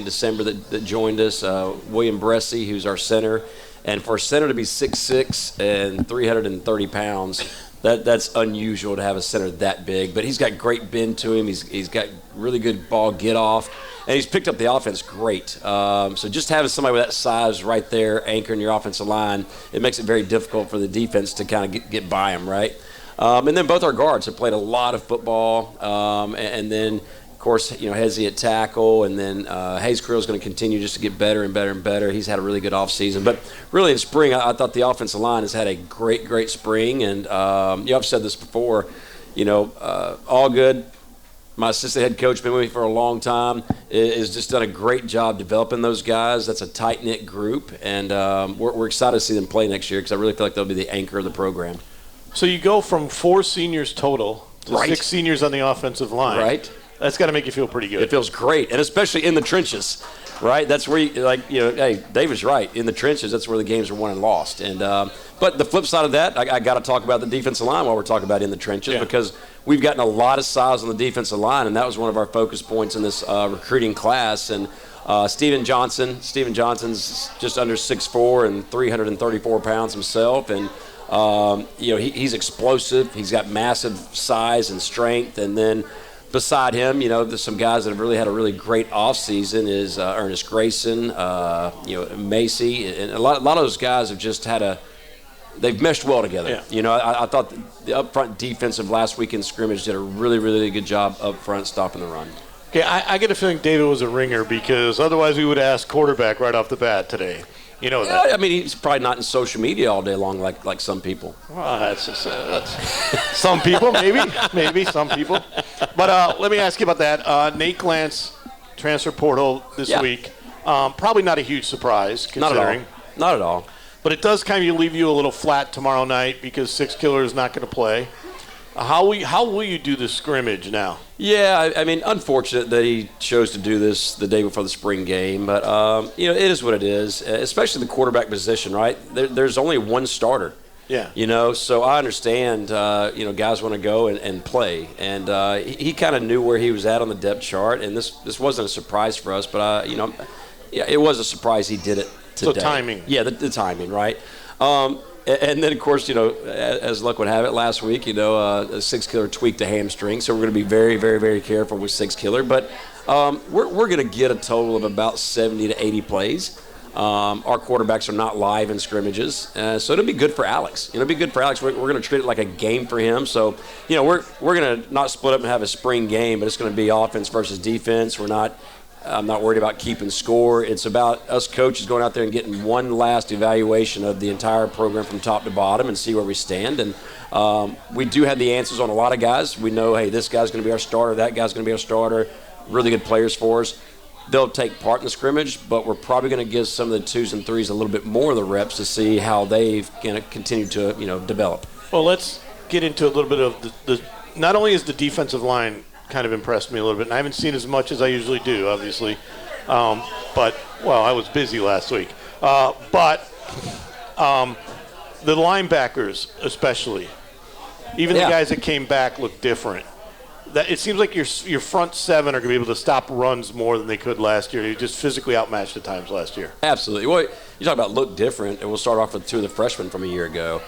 December that joined us. William Bressey, who's our center, and for a center to be 6'6" and 330 pounds, that's unusual to have a center that big. But he's got great bend to him. He's got really good ball get off, and he's picked up the offense great. So just having somebody with that size right there anchoring your offensive line, it makes it very difficult for the defense to kind of get by him, right? And then both our guards have played a lot of football. And then, of course, Hezzy at tackle. And then Hayes Creel is going to continue just to get better and better and better. He's had a really good offseason. But really in spring, I thought the offensive line has had a great, great spring. And, I've said this before, all good. My assistant head coach, been with me for a long time, has just done a great job developing those guys. That's a tight-knit group. And we're excited to see them play next year because I really feel like they'll be the anchor of the program. So you go from 4 seniors total So 6 seniors on the offensive line. Right. That's got to make you feel pretty good. It feels great, and especially in the trenches, right? That's where hey, David's right. In the trenches, that's where the games are won and lost. And but the flip side of that, I got to talk about the defensive line while we're talking about in the trenches because we've gotten a lot of size on the defensive line, and that was one of our focus points in this recruiting class. And Steven Johnson's just under 6'4" and 334 pounds himself, and he's explosive. He's got massive size and strength, and then beside him, there's some guys that have really had a really great offseason is Ernest Grayson, Macy, and a lot of those guys have just they've meshed well together. Yeah. I thought the up front defensive last weekend scrimmage did a really, really good job up front stopping the run. Okay, I get a feeling David was a ringer because otherwise we would ask quarterback right off the bat today. You know that. I mean, he's probably not in social media all day long like some people. Well, that's some people, maybe some people. But let me ask you about that. Nate Glantz, transfer portal this week. Probably not a huge surprise considering. Not at all. But it does kind of leave you a little flat tomorrow night because Six Killer is not going to play. How will you do the scrimmage now? Yeah, I mean, unfortunate that he chose to do this the day before the spring game, but it is what it is. Especially the quarterback position, right? There's only one starter. Yeah. So I understand. Guys want to go and play, and he kind of knew where he was at on the depth chart, and this wasn't a surprise for us, but it was a surprise he did it today. So timing. Yeah, the timing, right? And then, of course, as luck would have it, last week, a Six Killer tweaked a hamstring, so we're going to be very, very, very careful with Six Killer. But we're going to get a total of about 70 to 80 plays. Our quarterbacks are not live in scrimmages, so it'll be good for Alex. It'll be good for Alex. We're going to treat it like a game for him. So, we're going to not split up and have a spring game, but it's going to be offense versus defense. I'm not worried about keeping score. It's about us coaches going out there and getting one last evaluation of the entire program from top to bottom and see where we stand. And we do have the answers on a lot of guys. We know, hey, this guy's going to be our starter, that guy's going to be our starter. Really good players for us. They'll take part in the scrimmage, but we're probably going to give some of the 2s and 3s a little bit more of the reps to see how they've going to continue to develop. Well, let's get into a little bit of the not only is the defensive line kind of impressed me a little bit, and I haven't seen as much as I usually do, obviously. But I was busy last week. But the linebackers, especially, even the guys that came back look different. It seems like your front seven are going to be able to stop runs more than they could last year. You just physically outmatched at times last year. Absolutely. Well, you talk about look different, and we'll start off with 2 of the freshmen from a year ago.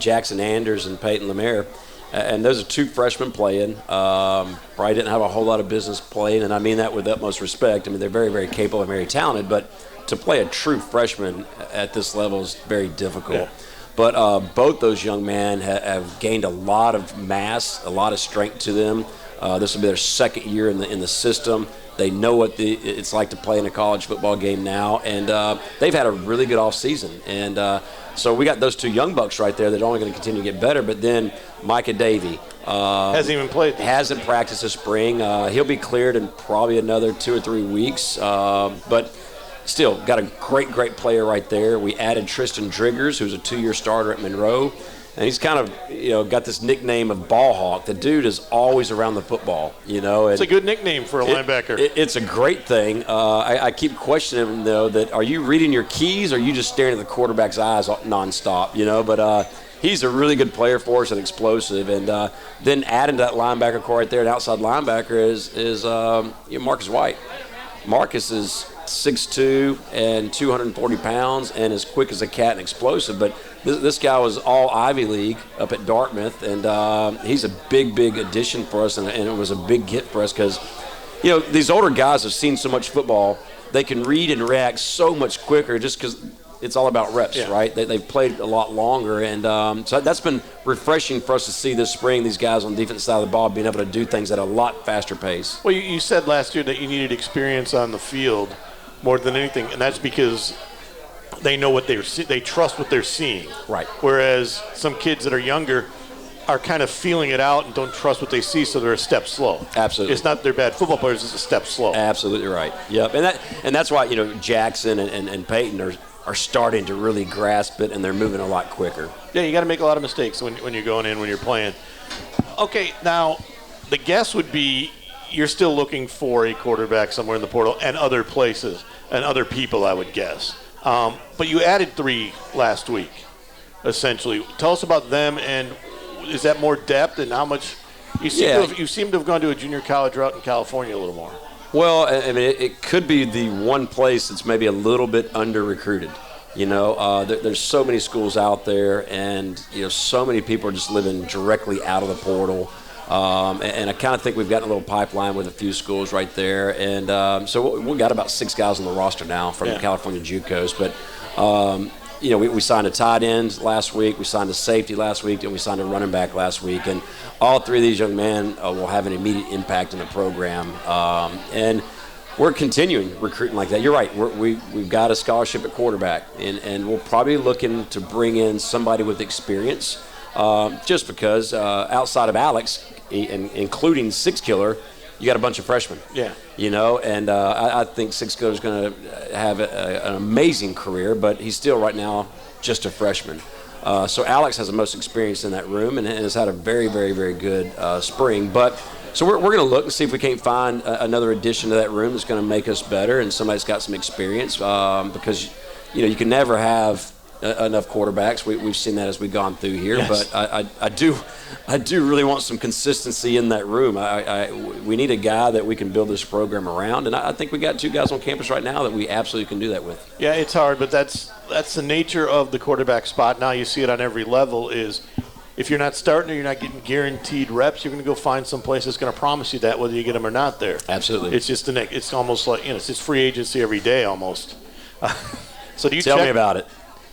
Jackson Anders and Peyton Lemaire. And those are 2 freshmen playing. Probably didn't have a whole lot of business playing, and I mean that with utmost respect. I mean, they're very, very capable and very talented, but to play a true freshman at this level is very difficult. Yeah. But both those young men have gained a lot of mass, a lot of strength to them. This will be their second year in the system. They know what it's like to play in a college football game now, and they've had a really good offseason. And so we got those 2 young bucks right there that are only going to continue to get better. But then Micah Davey hasn't even played. Hasn't practiced this spring. He'll be cleared in probably another 2 or 3 weeks. But still, got a great player right there. We added Tristan Driggers, who's a 2-year starter at Monroe. And he's kind of, got this nickname of Ball Hawk. The dude is always around the football, And it's a good nickname for a linebacker. It's a great thing. I keep questioning him, though, that are you reading your keys or are you just staring at the quarterback's eyes nonstop, But he's a really good player for us and explosive. And then adding to that linebacker core right there, an outside linebacker, is Marcus White. Marcus is 6'2" and 240 pounds and as quick as a cat and explosive. But this guy was all Ivy League up at Dartmouth, and he's a big addition for us, and it was a big hit for us because, these older guys have seen so much football. They can read and react so much quicker just because it's all about reps, right? They've played a lot longer, and so that's been refreshing for us to see this spring, these guys on the defensive side of the ball being able to do things at a lot faster pace. Well, you said last year that you needed experience on the field more than anything, and that's because they know what they trust what they're seeing. Right. Whereas some kids that are younger are kind of feeling it out and don't trust what they see, so they're a step slow. Absolutely. It's not they're bad football players, it's a step slow. Absolutely right. Yep. And that's why, Jackson and Peyton are starting to really grasp it, and they're moving a lot quicker. Yeah, you got to make a lot of mistakes when you're going in, when you're playing. Okay, now the guess would be you're still looking for a quarterback somewhere in the portal and other places and other people, I would guess. But you added 3 last week, essentially. Tell us about them, and is that more depth and how much you seem to have gone to a junior college route in California a little more. Well, I mean, it could be the one place that's maybe a little bit under-recruited. There's so many schools out there, and so many people are just living directly out of the portal. And I kind of think we've got a little pipeline with a few schools right there. And so we've got about 6 guys on the roster now from the California JUCOs. But, we signed a tight end last week, we signed a safety last week, and we signed a running back last week. And all 3 of these young men will have an immediate impact in the program. And we're continuing recruiting like that. You're right. We've got a scholarship at quarterback, and we're probably looking to bring in somebody with experience, just because outside of Alex, including Six Killer, you got a bunch of freshmen. Yeah. And I think Six Killer is going to have an amazing career, but he's still right now just a freshman. So Alex has the most experience in that room and has had a very, very, very good spring. But so we're going to look and see if we can't find another addition to that room that's going to make us better and somebody's got some experience, because you can never have enough quarterbacks. We've seen that as we've gone through here. Yes. But I do really want some consistency in that room. We need a guy that we can build this program around, and I think we got 2 guys on campus right now that we absolutely can do that with. Yeah, it's hard, but that's the nature of the quarterback spot. Now you see it on every level is if you're not starting or you're not getting guaranteed reps, you're going to go find some place that's going to promise you that whether you get them or not there. Absolutely. It's just it's almost like, it's just free agency every day almost. So do you Tell me about it.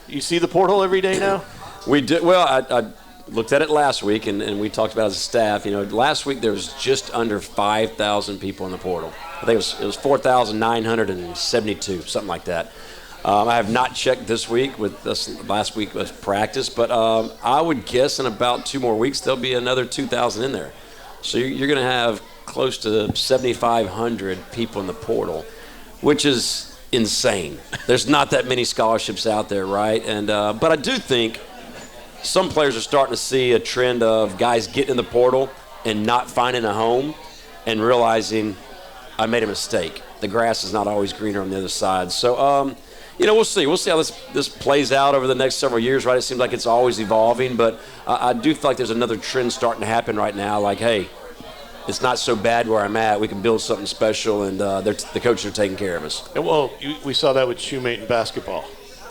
You see the portal every day now? We do. Well, I looked at it last week, and we talked about it as a staff. Last week there was just under 5,000 people in the portal. I think it was 4,972, something like that. I have not checked this week. Last week was practice, but I would guess in about 2 more weeks there'll be another 2,000 in there. So you're going to have close to 7,500 people in the portal, which is insane. There's not that many scholarships out there, right? And but I do think some players are starting to see a trend of guys getting in the portal and not finding a home and realizing I made a mistake. The grass is not always greener on the other side. So we'll see. We'll see how this plays out over the next several years, right? It seems like it's always evolving, but I do feel like there's another trend starting to happen right now. Like, hey, it's not so bad where I'm at. We can build something special, and the coaches are taking care of us. And we saw that with Shoemate in basketball.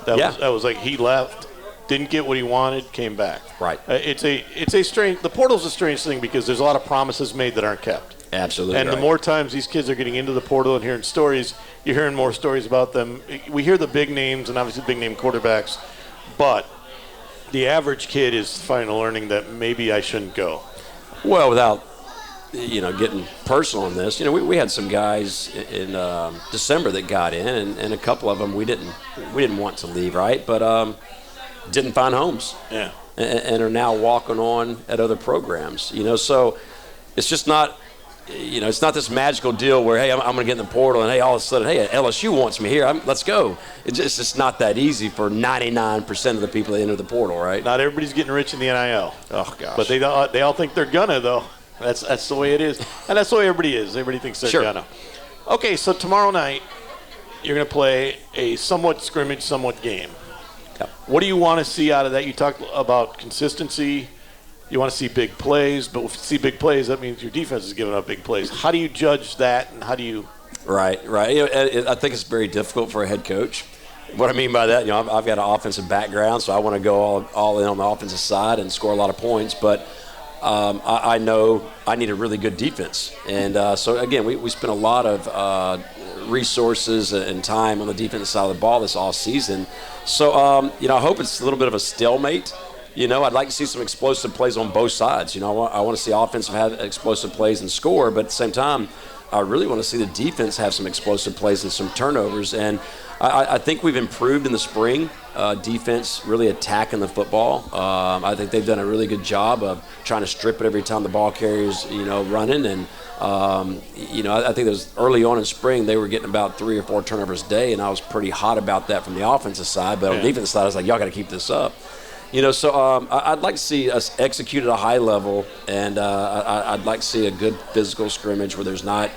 That was like he left, didn't get what he wanted, came back. Right. It's a strange. The portal's a strange thing because there's a lot of promises made that aren't kept. Absolutely. And the more times these kids are getting into the portal and hearing stories, you're hearing more stories about them. We hear the big names and obviously big name quarterbacks, but the average kid is finally learning that maybe I shouldn't go. Well, without getting personal on this, we had some guys in December that got in, and a couple of them we didn't want to leave, right? But didn't find homes. Yeah. And are now walking on at other programs. So it's just not. It's not this magical deal where, hey, I'm going to get in the portal and, hey, all of a sudden, hey, LSU wants me here. Let's go. It's just not that easy for 99% of the people that enter the portal, right? Not everybody's getting rich in the NIL. Oh, gosh. But they all think they're gonna, though. That's the way it is. And that's the way everybody is. Everybody thinks they're gonna. Okay, so tomorrow night, you're going to play a somewhat scrimmage, somewhat game. Yep. What do you want to see out of that? You talked about consistency. You want to see big plays, but if you see big plays, that means your defense is giving up big plays. How do you judge that, and how do you? Right. I think it's very difficult for a head coach. What I mean by that, I've got an offensive background, so I want to go all in on the offensive side and score a lot of points. But I know I need a really good defense, and so again, we spent a lot of resources and time on the defensive side of the ball this off season. So I hope it's a little bit of a stalemate. I'd like to see some explosive plays on both sides. I want to see offense have explosive plays and score, but at the same time, I really want to see the defense have some explosive plays and some turnovers. And I think we've improved in the spring. Defense really attacking the football. I think they've done a really good job of trying to strip it every time the ball carrier's running. And I think it was early on in spring they were getting about 3 or 4 turnovers a day, and I was pretty hot about that from the offensive side. But on the defensive side, I was like, y'all got to keep this up. So I'd like to see us execute at a high level, and I'd like to see a good physical scrimmage where there's not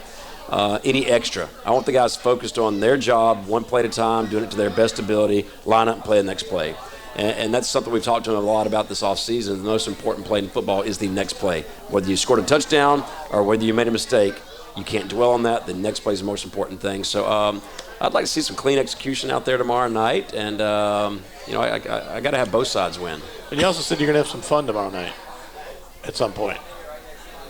any extra. I want the guys focused on their job, one play at a time, doing it to their best ability, line up and play the next play. And that's something we've talked to them a lot about this offseason. The most important play in football is the next play. Whether you scored a touchdown or whether you made a mistake, you can't dwell on that. The next play is the most important thing. So I'd like to see some clean execution out there tomorrow night. And, I got to have both sides win. And you also said you're going to have some fun tomorrow night at some point.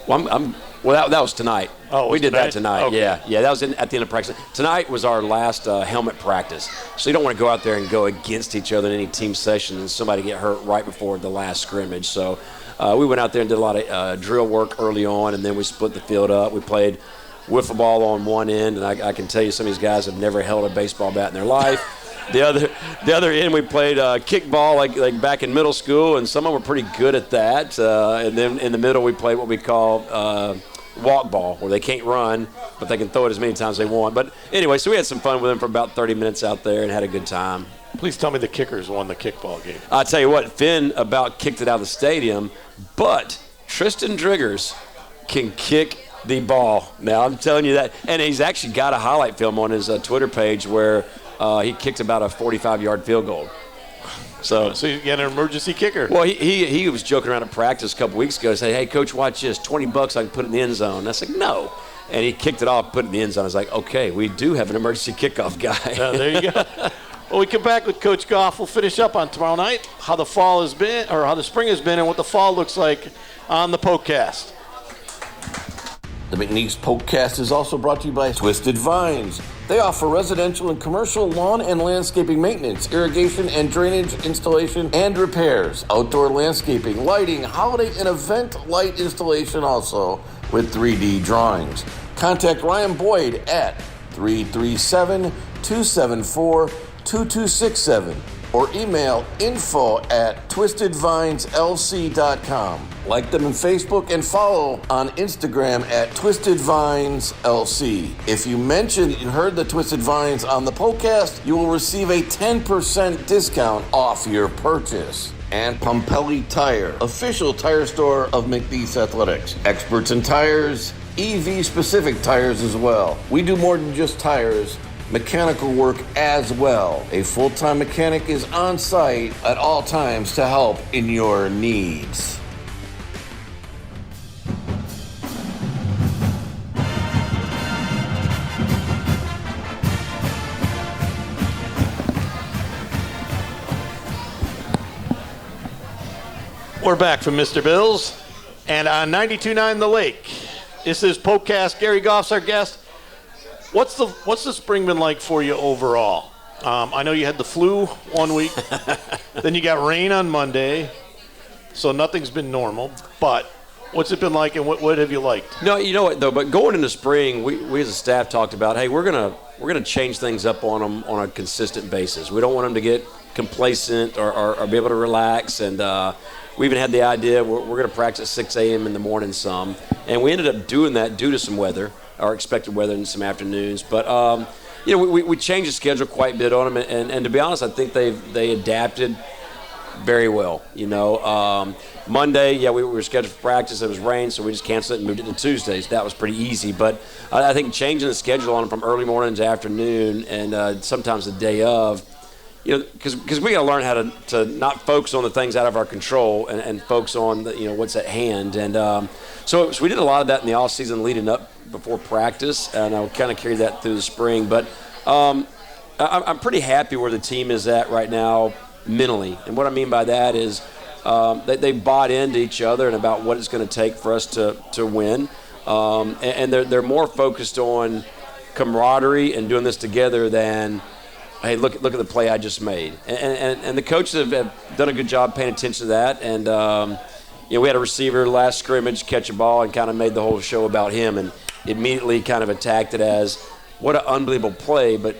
Well, that was tonight. Oh, we did tonight? that tonight. Okay. Yeah, that was at the end of practice. Tonight was our last helmet practice. So you don't want to go out there and go against each other in any team session and somebody get hurt right before the last scrimmage. So we went out there and did a lot of drill work early on, and then we split the field up. We played wiffle ball on one end, and I can tell you some of these guys have never held a baseball bat in their life. The other end, we played kickball like back in middle school, and some of them were pretty good at that. And then in the middle, we played what we call walk ball, where they can't run, but they can throw it as many times as they want. But anyway, so we had some fun with them for about 30 minutes out there and had a good time. Please tell me the Kickers won the kickball game. I'll tell you what, Finn about kicked it out of the stadium, but Tristan Driggers can kick the ball. Now, I'm telling you that. And he's actually got a highlight film on his Twitter page where he kicked about a 45-yard field goal. So you get an emergency kicker. Well, he was joking around at practice a couple weeks ago. He said, "Hey, coach, watch this. $20, I can put it in the end zone." And I said, "No." And he kicked it off, put it in the end zone. I was like, "Okay, we do have an emergency kickoff guy." There you go. Well, we come back with Coach Goff. We'll finish up on tomorrow night, how the fall has been, or how the spring has been, and what the fall looks like on the PokeCast. The McNeese PokeCast is also brought to you by Twisted Vines. They offer residential and commercial lawn and landscaping maintenance, irrigation and drainage installation and repairs, outdoor landscaping, lighting, holiday and event light installation also with 3D drawings. Contact Ryan Boyd at 337-274-2267 or email info@twistedvineslc.com. Like them on Facebook and follow on Instagram at twistedvineslc. If you mention you heard the Twisted Vines on the PokeCast, you will receive a 10% discount off your purchase. And Pompelli Tire, official tire store of McNeese Athletics. Experts in tires, EV-specific tires as well. We do more than just tires. Mechanical work as well. A full-time mechanic is on site at all times to help in your needs. We're back from Mr. Bill's and on 92.9 The Lake. This is PokeCast. Gary Goff's our guest. What's the spring been like for you overall? I know you had the flu 1 week, then you got rain on Monday, so nothing's been normal. But what's it been like, and what have you liked? No, you know what though. But going into spring, we as a staff talked about, hey, we're gonna change things up on them on a consistent basis. We don't want them to get complacent or be able to relax. And we even had the idea we're going to practice at 6 a.m. in the morning some, and we ended up doing that due to some weather. Our expected weather in some afternoons. But, we changed the schedule quite a bit on them. And to be honest, I think they adapted very well. Monday, we were scheduled for practice. It was rain, so we just canceled it and moved it to Tuesdays. That was pretty easy. But I think changing the schedule on them from early morning to afternoon and sometimes the day of, because we got to learn how to not focus on the things out of our control and focus on what's at hand. And so we did a lot of that in the off season leading up before practice, and I'll kind of carry that through the spring. But I'm pretty happy where the team is at right now mentally. And what I mean by that is they bought into each other and about what it's going to take for us to win. And they're more focused on camaraderie and doing this together than, hey, look at the play I just made. And the coaches have done a good job paying attention to that. And, we had a receiver last scrimmage catch a ball and kind of made the whole show about him and immediately kind of attacked it as what an unbelievable play, but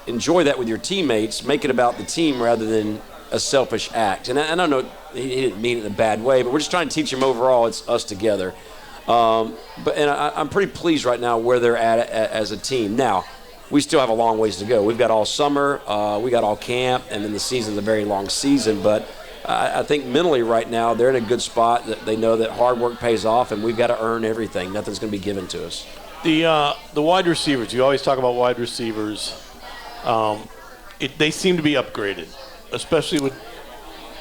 enjoy that with your teammates. Make it about the team rather than a selfish act. And I know he didn't mean it in a bad way, but we're just trying to teach him overall it's us together. I'm pretty pleased right now where they're at as a team. Now, we still have a long ways to go. We've got all summer, we got all camp, and then the season's a very long season. But I think mentally right now they're in a good spot. That they know that hard work pays off, and we've got to earn everything. Nothing's going to be given to us. The wide receivers, you always talk about wide receivers. They seem to be upgraded, especially with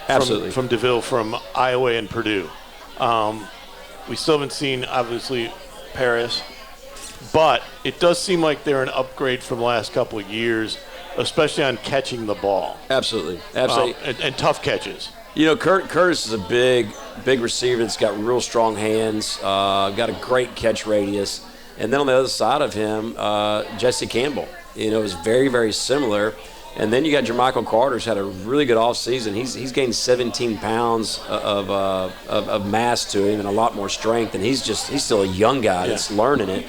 Absolutely. From DeVille, from Iowa and Purdue. We still haven't seen, obviously, Paris, but it does seem like they're an upgrade from the last couple of years, especially on catching the ball. Absolutely. And tough catches. You know, Curtis is a big receiver that's got real strong hands, got a great catch radius. And then on the other side of him, Jesse Campbell, is very, very similar. And then you got Jermichael Carter, who's had a really good offseason. He's gained 17 pounds of mass to him and a lot more strength. And he's still a young guy that's learning it.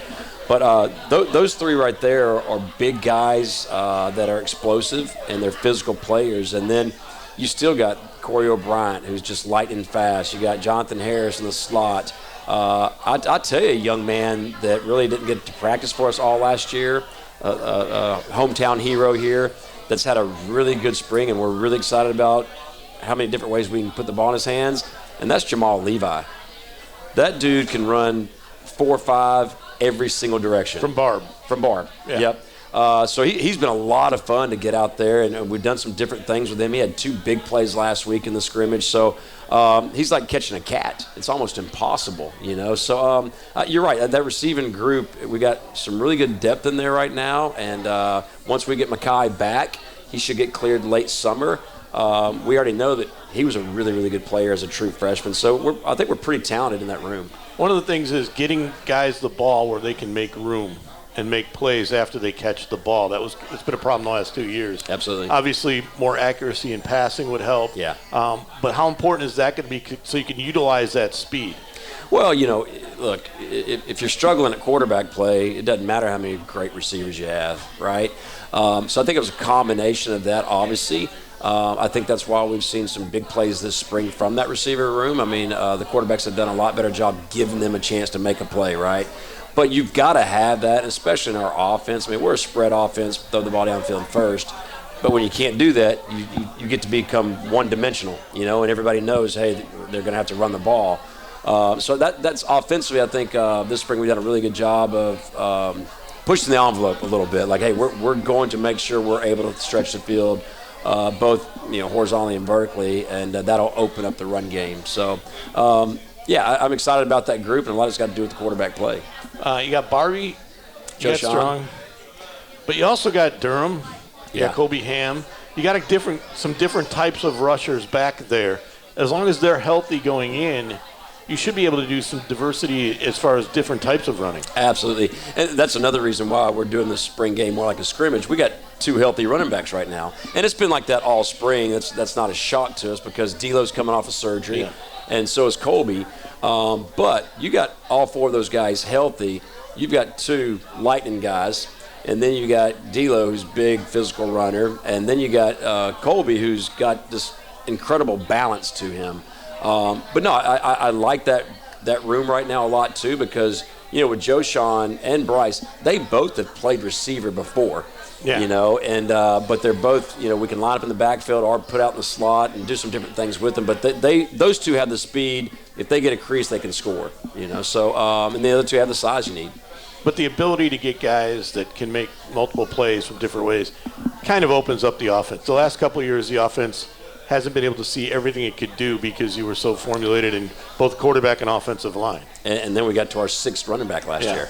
But those three right there are big guys that are explosive, and they're physical players. And then you still got Corey O'Brien, who's just lightning fast. You got Jonathan Harris in the slot. I tell you, a young man that really didn't get to practice for us all last year, a hometown hero here, that's had a really good spring, and we're really excited about how many different ways we can put the ball in his hands, and that's Jamal Levi. That dude can run 4-5 every single direction. From Barb. Yeah. Yep. So he's been a lot of fun to get out there, and we've done some different things with him. He had 2 big plays last week in the scrimmage, so he's like catching a cat. It's almost impossible, So you're right. That receiving group, we got some really good depth in there right now, and once we get Mackay back, he should get cleared late summer. We already know that he was a really, really good player as a true freshman, so I think we're pretty talented in that room. One of the things is getting guys the ball where they can make room and make plays after they catch the ball. It's been a problem the last 2 years. Absolutely. Obviously, more accuracy in passing would help. Yeah. But how important is that going to be so you can utilize that speed? Well, look, if you're struggling at quarterback play, it doesn't matter how many great receivers you have, right? So I think it was a combination of that, obviously. I think that's why we've seen some big plays this spring from that receiver room. I mean, the quarterbacks have done a lot better job giving them a chance to make a play, right? But you've got to have that, especially in our offense. I mean, we're a spread offense, throw the ball downfield first. But when you can't do that, you get to become one-dimensional, and everybody knows, hey, they're going to have to run the ball. So that's offensively, I think this spring we've done a really good job of pushing the envelope a little bit. Like, hey, we're going to make sure we're able to stretch the field both horizontally and vertically, and that'll open up the run game. So, I'm excited about that group, and a lot of it's got to do with the quarterback play. You got Barbie, you got Sean. Strong, but you also got Durham, you got Kobe Ham. You got some different types of rushers back there. As long as they're healthy going in, you should be able to do some diversity as far as different types of running. Absolutely. And that's another reason why we're doing this spring game more like a scrimmage. We got 2 healthy running backs right now. And it's been like that all spring. That's not a shock to us because D'Lo's coming off of surgery, and so is Colby. But you got all 4 of those guys healthy. You've got 2 lightning guys. And then you got D'Lo, who's big physical runner. And then you got Colby, who's got this incredible balance to him. But no, I like that room right now a lot too because, with Joe Sean and Bryce, they both have played receiver before, but they're both, we can line up in the backfield or put out in the slot and do some different things with them. But those 2 have the speed. If they get a crease, they can score, So, and the other 2 have the size you need. But the ability to get guys that can make multiple plays from different ways kind of opens up the offense. The last couple of years, the offense hasn't been able to see everything it could do because you were so formulated in both quarterback and offensive line. And then we got to our 6th running back last year.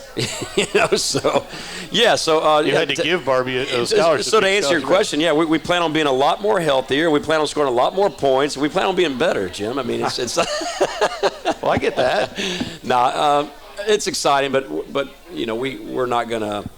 So you had to give Barbie a scholarship. So to answer your question, we plan on being a lot more healthier. We plan on scoring a lot more points. We plan on being better, Jim. I mean, it's well, I get that. It's exciting, but we're not gonna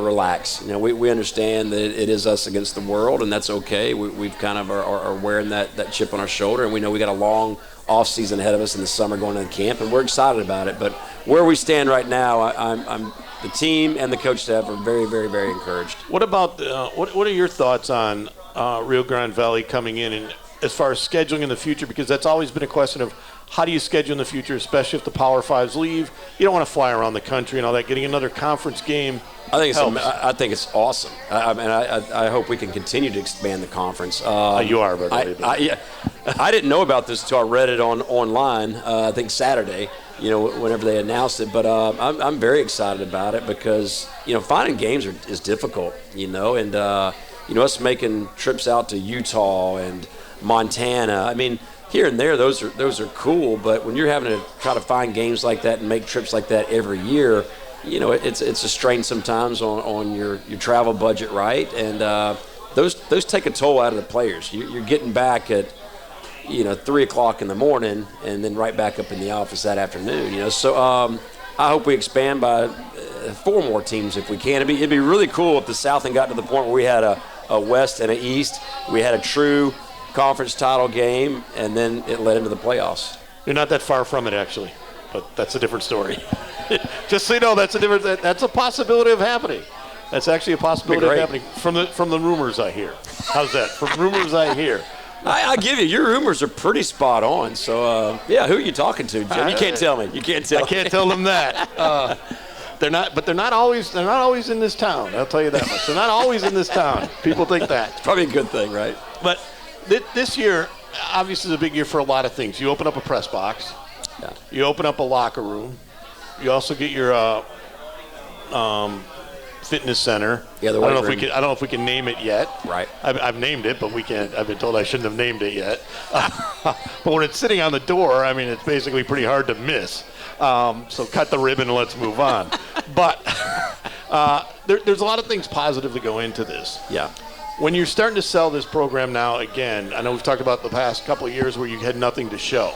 relax. We understand that it is us against the world, and that's okay. We've kind of are wearing that chip on our shoulder, and we know we got a long off season ahead of us in the summer going to the camp, and we're excited about it. But where we stand right now, I'm the team and the coach staff are very, very, very encouraged. What about what are your thoughts on Rio Grande Valley coming in and as far as scheduling in the future? Because that's always been a question of how do you schedule in the future, especially if the Power Fives leave? You don't want to fly around the country and all that. Getting another conference game helps. I think it's awesome. I hope we can continue to expand the conference. You are, but I didn't know about this until I read it online. I think Saturday. Whenever they announced it, but I'm very excited about it because finding games is difficult. And us making trips out to Utah and Montana. I mean, here and there, those are cool. But when you're having to try to find games like that and make trips like that every year, it's a strain sometimes on your travel budget, right? And those take a toll out of the players. You're getting back at 3 o'clock in the morning and then right back up in the office that afternoon. So I hope we expand by 4 more teams if we can. It'd be really cool if the South had gotten to the point where we had a West and an East. We had a true conference title game, and then it led into the playoffs. You're not that far from it, actually, but that's a different story. Just so you know, that's a possibility of happening. That's actually a possibility of happening from the rumors I hear. How's that? From rumors I hear. I give you, your rumors are pretty spot on. So, who are you talking to, Jim? You can't tell me. You can't tell. I can't tell them that. They're not always in this town. I'll tell you that much. They're not always in this town. People think that. It's probably a good thing, right? But this year, obviously, is a big year for a lot of things. You open up a press box. Yeah. You open up a locker room. You also get your fitness center. Yeah, I don't know if we can name it yet. Right. I've named it, but we can't. I've been told I shouldn't have named it yet. But when it's sitting on the door, I mean, it's basically pretty hard to miss. So cut the ribbon and let's move on. But there's a lot of things positive to go into this. Yeah. When you're starting to sell this program now, again, I know we've talked about the past couple of years where you had nothing to show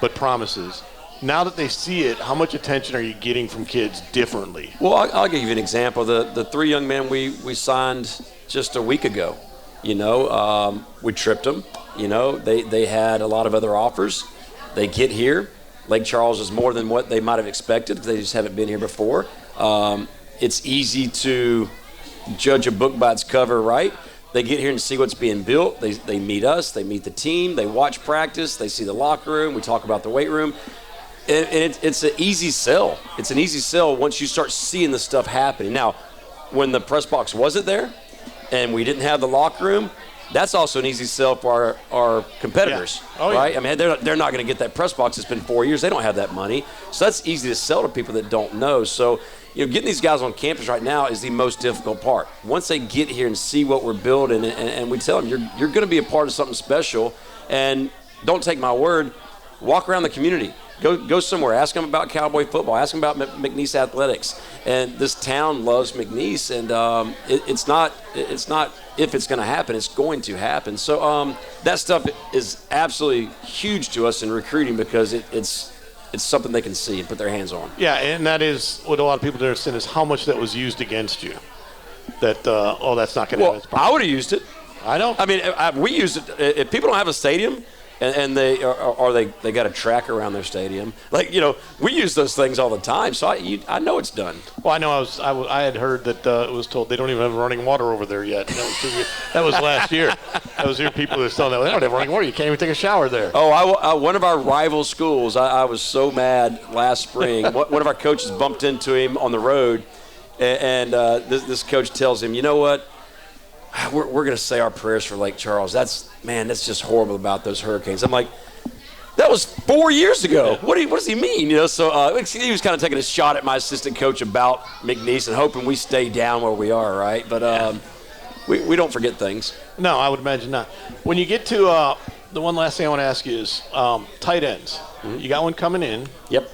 but promises. Now that they see it, how much attention are you getting from kids differently? Well, I'll give you an example. The 3 young men we signed just a week ago, we tripped them. They had a lot of other offers. They get here. Lake Charles is more than what they might have expected because they just haven't been here before. It's easy to judge a book by its cover, right? They get here and see what's being built. They meet us. They meet the team. They watch practice. They see the locker room. We talk about the weight room. And it's an easy sell. It's an easy sell once you start seeing the stuff happening. Now, when the press box wasn't there and we didn't have the locker room, that's also an easy sell for our competitors, right? Yeah. I mean, they're not going to get that press box. It's been 4 years. They don't have that money. So that's easy to sell to people that don't know. So, getting these guys on campus right now is the most difficult part. Once they get here and see what we're building and we tell them, you're going to be a part of something special, and don't take my word, walk around the community. Go somewhere. Ask them about Cowboy football. Ask them about McNeese athletics. And this town loves McNeese, and it's not if it's going to happen. It's going to happen. So that stuff is absolutely huge to us in recruiting because it's something they can see and put their hands on. Yeah, and that is what a lot of people don't understand is how much that was used against you. That that's not going to happen. I would have used it. I know. I mean, we used it. If people don't have a stadium. And they got a track around their stadium. We use those things all the time, so I know it's done. Well, I know I had heard that it was told they don't even have running water over there yet. That was last year. That was your people that were telling that they don't have running water. You can't even take a shower there. Oh, one of our rival schools. I was so mad last spring. One of our coaches bumped into him on the road, and this coach tells him, "You know what? We're going to say our prayers for Lake Charles. That's just horrible about those hurricanes." I'm like, that was 4 years ago. What does he mean? So he was kind of taking a shot at my assistant coach about McNeese and hoping we stay down where we are, right? But we don't forget things. No, I would imagine not. When you get to the one last thing I want to ask you is tight ends. Mm-hmm. You got one coming in. Yep.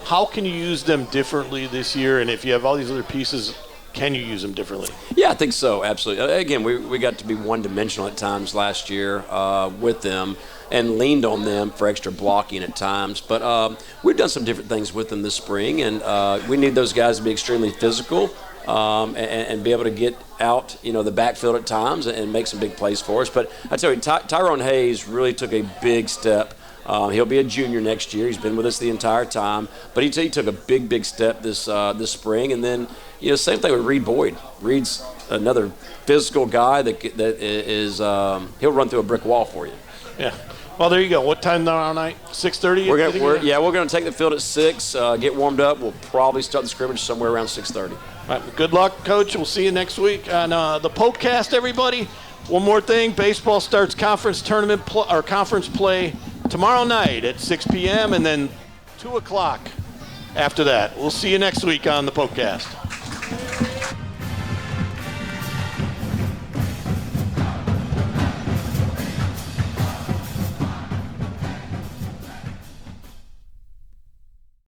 How can you use them differently this year? And if you have all these other pieces, can you use them differently? Yeah, I think so, absolutely. Again, we got to be one-dimensional at times last year with them and leaned on them for extra blocking at times. But we've done some different things with them this spring, and we need those guys to be extremely physical and be able to get out, the backfield at times and make some big plays for us. But I tell you, Tyrone Hayes really took a big step. He'll be a junior next year. He's been with us the entire time, but he took a big step this spring. And then, same thing with Reed Boyd. Reed's another physical guy that is he'll run through a brick wall for you. Yeah. Well, there you go. What time tomorrow night? 6:30? We're going to take the field at 6, get warmed up. We'll probably start the scrimmage somewhere around 6:30. All right, good luck, Coach. We'll see you next week on the PokeCast, everybody. One more thing. Baseball starts conference conference play tomorrow night at 6 p.m. and then 2 o'clock after that. We'll see you next week on the PokeCast.